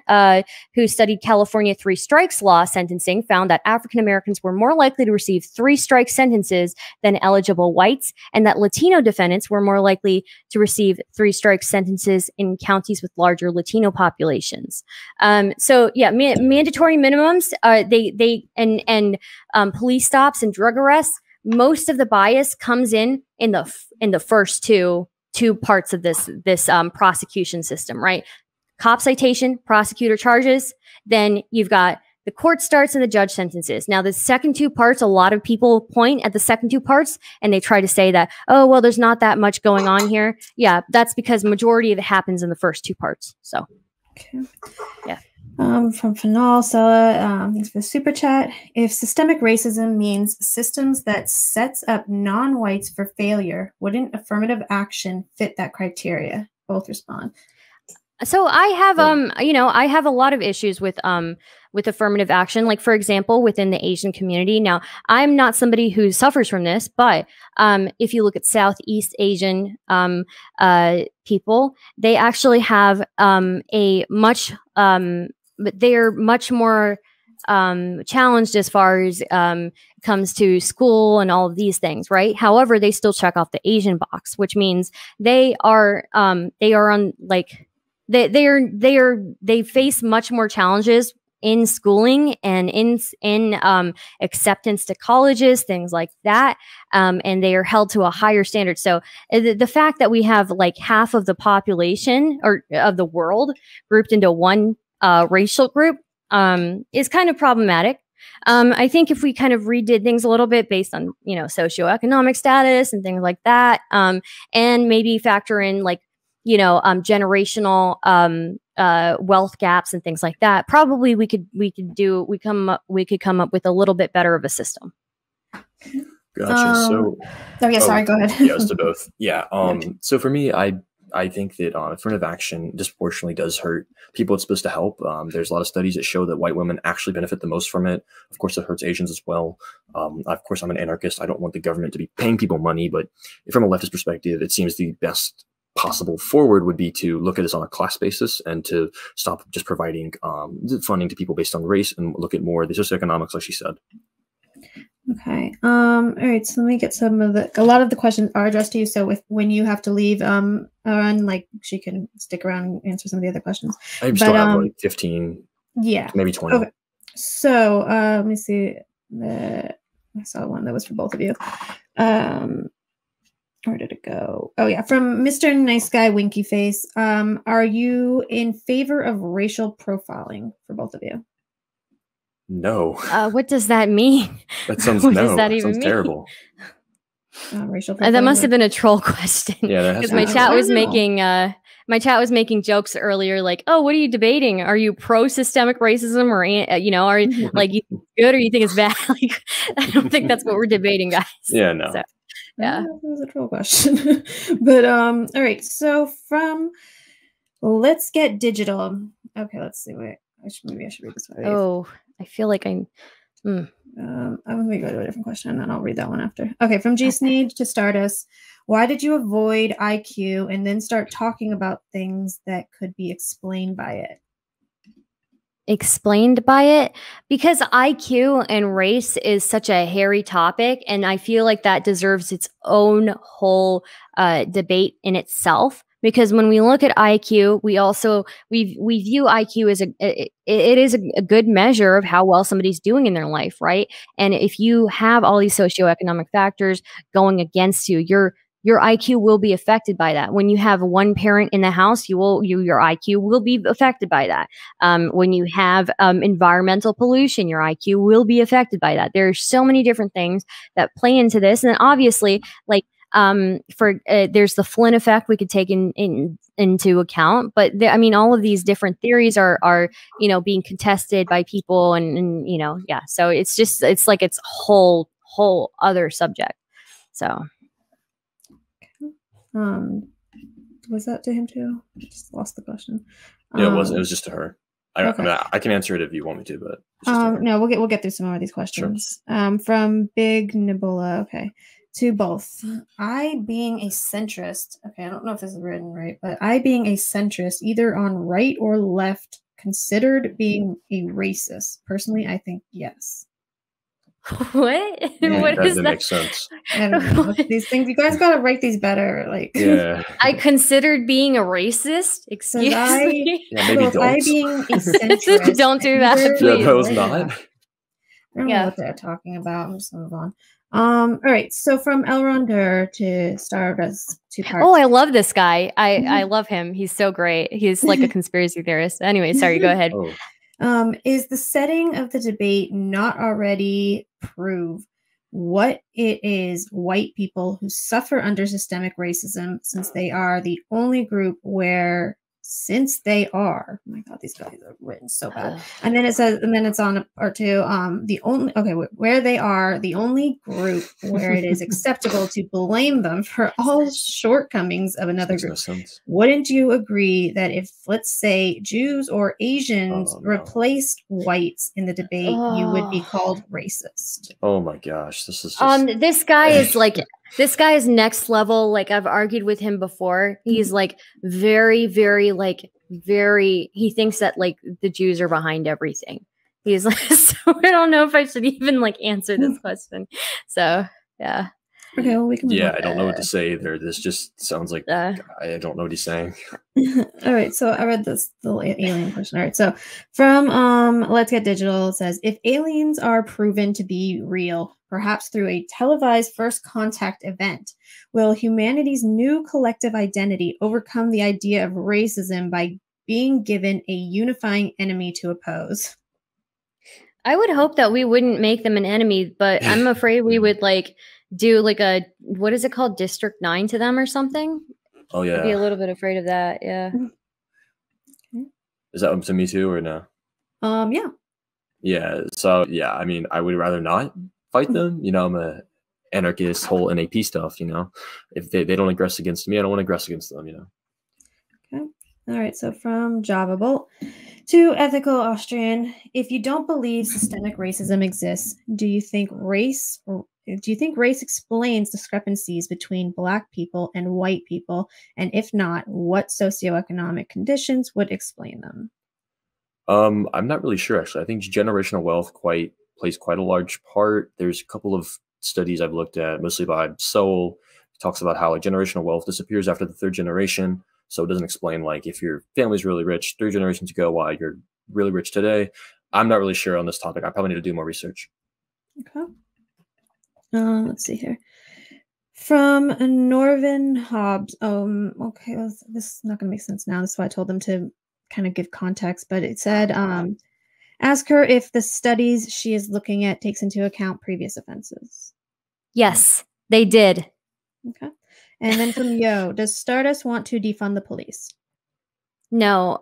Speaker 3: who studied California 3 strikes law sentencing, found that African Americans were more likely to receive 3 strike sentences than eligible whites, and that Latino defendants were more likely to receive 3 strike sentences in counties with larger Latino populations. So yeah, mandatory minimums, police stops and drug arrests. Most of the bias comes in the first two parts of this prosecution system, right? Cop citation, prosecutor charges. Then you've got the court starts and the judge sentences. Now, the second two parts, a lot of people point at the second two parts and they try to say that, oh, well, there's not that much going on here. Yeah, that's because majority of it happens in the first two parts. So,
Speaker 1: okay.
Speaker 3: Yeah.
Speaker 1: From Fanal Sella, thanks for the super chat. If systemic racism means systems that sets up non-whites for failure, wouldn't affirmative action fit that criteria? Both respond.
Speaker 3: So I have, I have a lot of issues with affirmative action. Like, for example, within the Asian community. Now, I'm not somebody who suffers from this, but if you look at Southeast Asian people, they actually have a much, but they are much more challenged as far as comes to school and all of these things, right? However, they still check off the Asian box, which means they are on like. They face much more challenges in schooling and in acceptance to colleges, things like that, and they are held to a higher standard. So the fact that we have like half of the population or of the world grouped into one racial group is kind of problematic. I think if we kind of redid things a little bit based on socioeconomic status and things like that, and maybe factor in like generational wealth gaps and things like that, probably we could come up with a little bit better of a system.
Speaker 2: Gotcha.
Speaker 1: Sorry, go ahead.
Speaker 2: Yes, to both. Yeah. So for me, I think that affirmative action disproportionately does hurt people it's supposed to help. There's a lot of studies that show that white women actually benefit the most from it. Of course, it hurts Asians as well. Of course, I'm an anarchist. I don't want the government to be paying people money, but from a leftist perspective, it seems the best possible forward would be to look at this on a class basis and to stop just providing funding to people based on race and look at more the socioeconomics, like she said.
Speaker 1: Okay. All right. So let me get a lot of the questions are addressed to you. So when you have to leave, like she can stick around and answer some of the other questions.
Speaker 2: I still have like 15, maybe 20.
Speaker 1: Okay. So let me see. I saw one that was for both of you. Where did it go? Oh yeah, from Mr. Nice Guy Winky Face. Are you in favor of racial profiling for both of you?
Speaker 2: No.
Speaker 3: What does that mean?
Speaker 2: That sounds sounds terrible.
Speaker 1: Racial profiling.
Speaker 3: That must have been a troll question. Yeah, because my chat was making jokes earlier, like, "Oh, what are you debating? Are you pro systemic racism, or are you like you think it's good or you think it's bad?" Like, I don't think that's what we're debating, guys.
Speaker 2: Yeah, no.
Speaker 3: So, yeah,
Speaker 1: it was a troll question. But all right. So from Let's Get Digital. Okay, let's see. Wait, maybe I should read this one.
Speaker 3: Oh, I feel like I'm.
Speaker 1: Let me go to a different question, and then I'll read that one after. Okay, from G Sneed to Stardust. Why did you avoid IQ and then start talking about things that could be explained by it?
Speaker 3: Explained by it? Because IQ and race is such a hairy topic, and I feel like that deserves its own whole debate in itself. Because when we look at IQ, we view IQ as it is a good measure of how well somebody's doing in their life, right? And if you have all these socioeconomic factors going against you, your IQ will be affected by that. When you have one parent in the house, your IQ will be affected by that. When you have environmental pollution, your IQ will be affected by that. There are so many different things that play into this, and obviously, like. There's the Flynn effect we could take into account, but all of these different theories are being contested by people, and yeah. So it's like it's whole other subject. So,
Speaker 1: was that to him too? I just lost the question.
Speaker 2: Yeah, it wasn't. It was just to her. I can answer it if you want me to, but
Speaker 1: no, we'll get through some more of these questions. Sure. From Big Nibola. Okay. To both. I being a centrist, okay, I don't know if this is written right, but I being a centrist, either on right or left, considered being a racist. Personally, I think yes.
Speaker 3: What?
Speaker 2: Yeah,
Speaker 3: what is
Speaker 2: that
Speaker 3: that?
Speaker 2: Makes sense.
Speaker 1: I don't know. These things, you guys gotta write these better. Like,
Speaker 2: yeah.
Speaker 3: I considered being a racist. Excuse me.
Speaker 2: Yeah, maybe don't.
Speaker 1: I being a centrist.
Speaker 3: Don't do that.
Speaker 2: Yeah, that was not.
Speaker 1: I don't know what they're talking about. I'm just gonna move on. All right. So from Elronder to Stardust, 2 parts.
Speaker 3: Oh, I love this guy. I love him. He's so great. He's like a conspiracy theorist. Anyway, sorry. Go ahead.
Speaker 1: Is the setting of the debate not already prove what it is white people who suffer under systemic racism, since they are the only group where, since they are, oh my God, these guys are written so bad. And then it says, and then it's on part two, the only, okay, where they are the only group where it is acceptable to blame them for all shortcomings of another group.
Speaker 2: No sense.
Speaker 1: Wouldn't you agree that if, let's say, Jews or Asians replaced whites in the debate, you would be called racist?
Speaker 2: Oh my gosh, this is just...
Speaker 3: This guy is like, this guy is next level. Like, I've argued with him before. He's like very, very, like very, he thinks that like the Jews are behind everything. He's like, so I don't know if I should even like answer this question. So yeah.
Speaker 1: Okay, well, we can.
Speaker 2: Yeah, I don't know what to say there. This just sounds like I don't know what he's saying.
Speaker 1: All right, so I read this little alien question. All right, so from Let's Get Digital, it says, if aliens are proven to be real, perhaps through a televised first contact event, will humanity's new collective identity overcome the idea of racism by being given a unifying enemy to oppose?
Speaker 3: I would hope that we wouldn't make them an enemy, but I'm afraid we would like do like a, what is it called, District 9 to them or something.
Speaker 2: Oh yeah,
Speaker 3: I'd be a little bit afraid of that. Yeah.
Speaker 2: Is that up to me too or no?
Speaker 1: Yeah.
Speaker 2: So yeah, I mean, I would rather not fight them. You know, I'm a anarchist, whole NAP stuff. You know, if they don't aggress against me, I don't want to aggress against them. You know.
Speaker 1: Okay. All right. So from Java Bolt to Ethical Austrian, if you don't believe systemic racism exists, do you think race explains discrepancies between Black people and white people? And if not, what socioeconomic conditions would explain them?
Speaker 2: I'm not really sure actually. I think generational wealth plays quite a large part. There's a couple of studies I've looked at, mostly by Sowell. It talks about how like generational wealth disappears after the third generation. So it doesn't explain like if your family's really rich 3 generations ago, why you're really rich today. I'm not really sure on this topic. I probably need to do more research.
Speaker 1: Okay. Let's see here. From Norvin Hobbs. Okay, this is not going to make sense now. That's why I told them to kind of give context. But it said, ask her if the studies she is looking at takes into account previous offenses.
Speaker 3: Yes, they did.
Speaker 1: Okay. And then from Yo, does Stardust want to defund the police?
Speaker 3: No.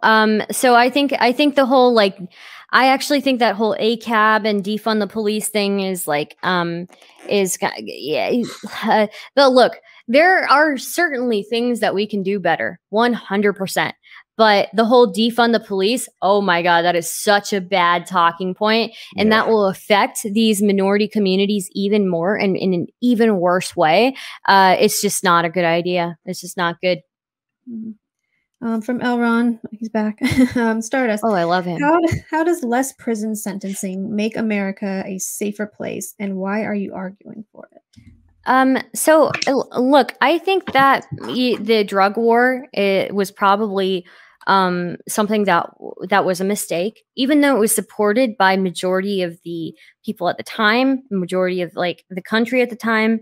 Speaker 3: So I think the whole like, I actually think that whole ACAB and defund the police thing is like, yeah. But look, there are certainly things that we can do better, 100%. But the whole defund the police, oh my God, that is such a bad talking point. And that will affect these minority communities even more and in an even worse way. It's just not a good idea. It's just not good.
Speaker 1: Mm-hmm. From Elron, he's back. Stardust.
Speaker 3: Oh, I love him.
Speaker 1: How does less prison sentencing make America a safer place, and why are you arguing for it?
Speaker 3: So look, I think that the drug war, it was probably something that was a mistake, even though it was supported by majority of the people at the time, majority of like the country at the time.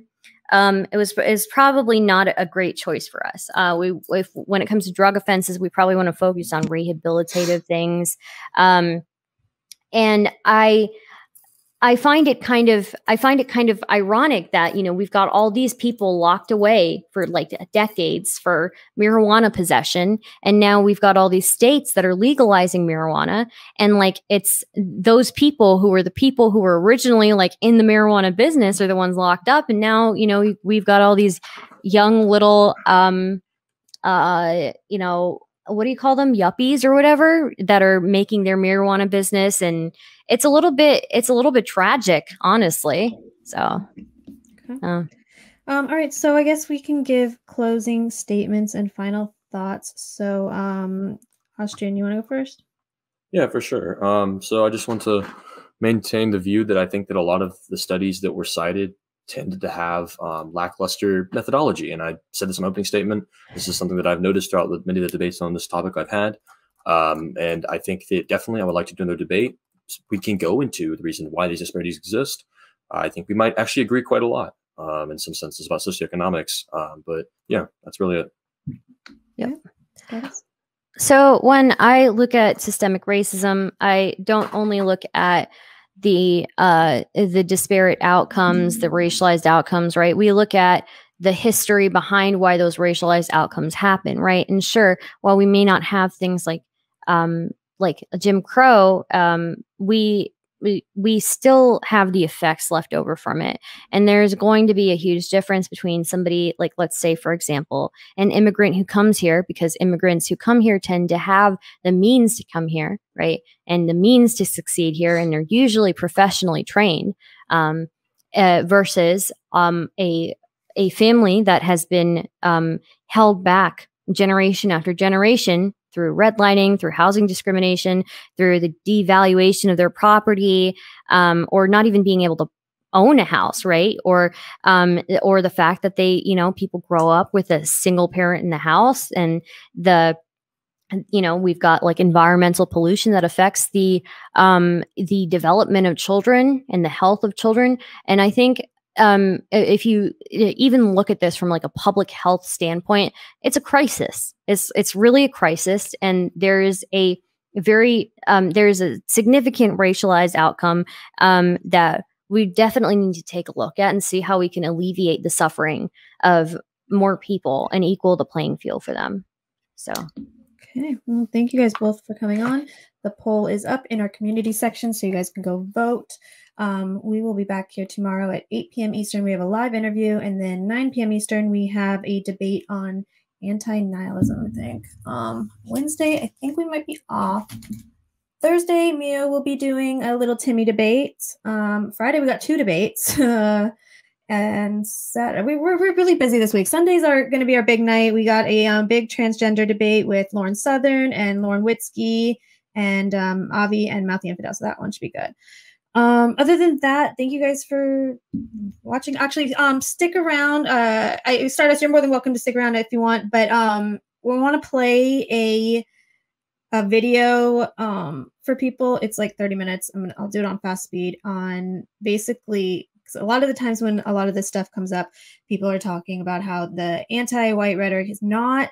Speaker 3: It was probably not a great choice for us. When it comes to drug offenses, we probably want to focus on rehabilitative things. And I find it kind of ironic that, you know, we've got all these people locked away for like decades for marijuana possession. And now we've got all these states that are legalizing marijuana. And like, it's those people who were originally like in the marijuana business are the ones locked up. And now, you know, we've got all these young little, you know, what do you call them? Yuppies or whatever that are making their marijuana business. And it's a little bit tragic, honestly. So,
Speaker 1: okay. All right. So I guess we can give closing statements and final thoughts. So, Austrian, you want to go first?
Speaker 2: Yeah, for sure. So I just want to maintain the view that I think that a lot of the studies that were cited tended to have lackluster methodology. And I said this in my opening statement. This is something that I've noticed throughout many of the debates on this topic I've had. And I think that definitely I would like to do another debate. We can go into the reason why these disparities exist. I think we might actually agree quite a lot in some senses about socioeconomics. But yeah, that's really it.
Speaker 3: Yep. So when I look at systemic racism, I don't only look at the disparate outcomes, the racialized outcomes, right? We look at the history behind why those racialized outcomes happen, right? And sure, while we may not have things like Jim Crow, we still have the effects left over from it. And there's going to be a huge difference between somebody like, let's say, for example, an immigrant who comes here, because immigrants who come here tend to have the means to come here, right? And the means to succeed here, and they're usually professionally trained, versus a family that has been held back generation after generation through redlining, through housing discrimination, through the devaluation of their property, or not even being able to own a house, right? Or the fact that people grow up with a single parent in the house, and we've got like environmental pollution that affects the development of children and the health of children. And I think if you even look at this from like a public health standpoint, it's a crisis. It's really a crisis, and there is a there's a significant racialized outcome that we definitely need to take a look at and see how we can alleviate the suffering of more people and equal the playing field for them. So,
Speaker 1: okay, well, thank you guys both for coming on. The poll is up in our community section, so you guys can go vote. We will be back here tomorrow at 8 p.m. Eastern. We have a live interview, and then 9 p.m. Eastern, we have a debate on anti-nihilism, I think. Wednesday, I think we might be off. Thursday, Mia will be doing a little Timmy debate. Friday, we got 2 debates. And Saturday, we're really busy this week. Sundays are going to be our big night. We got a big transgender debate with Lauren Southern and Lauren Witzke and Avi and Mouthy Infidel, so that one should be good. Other than that, thank you guys for watching. Actually, stick around. Stardust, you're more than welcome to stick around if you want, but we want to play a video for people. It's like 30 minutes. I'll do it on fast speed on basically, because a lot of the times when a lot of this stuff comes up, people are talking about how the anti-white rhetoric is not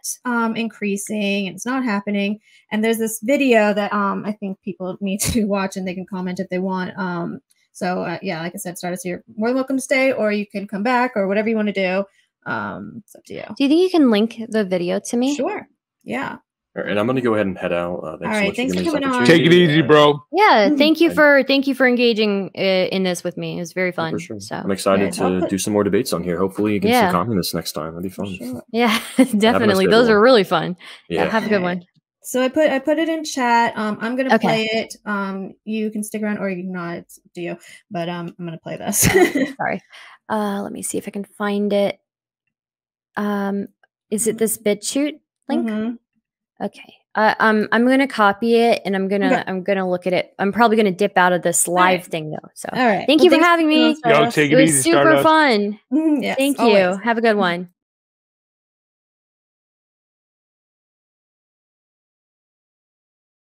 Speaker 1: increasing and it's not happening. And there's this video that I think people need to watch, and they can comment if they want. Yeah, like I said, Stardust, you're more than welcome to stay, or you can come back, or whatever you want to do. It's up to you.
Speaker 3: Do you think you can link the video to me?
Speaker 1: Sure. Yeah.
Speaker 2: All right, and I'm going to go ahead and head out.
Speaker 1: All right, thanks for coming on.
Speaker 4: Take it easy, bro.
Speaker 3: Yeah, thank you for engaging in this with me. It was very fun.
Speaker 2: For sure.
Speaker 3: So
Speaker 2: I'm excited to do some more debates on here. Hopefully, against the communists next time. That'd be fun.
Speaker 1: Sure.
Speaker 3: Yeah, definitely. Those are really fun. Yeah, have a good one.
Speaker 1: So I put it in chat. I'm gonna play it. You can stick around or you can not. It's up to you. But I'm gonna play this.
Speaker 3: Sorry. Let me see if I can find it. Is it this BitChute link? Mm-hmm. Okay. I'm gonna copy it, and I'm gonna look at it. I'm probably gonna dip out of this live thing though. So
Speaker 1: all right.
Speaker 3: Thank you for having me.
Speaker 4: Yo, take it easy.
Speaker 3: Super fun.
Speaker 1: Yes,
Speaker 3: Thank
Speaker 1: always.
Speaker 3: you. Have a good one.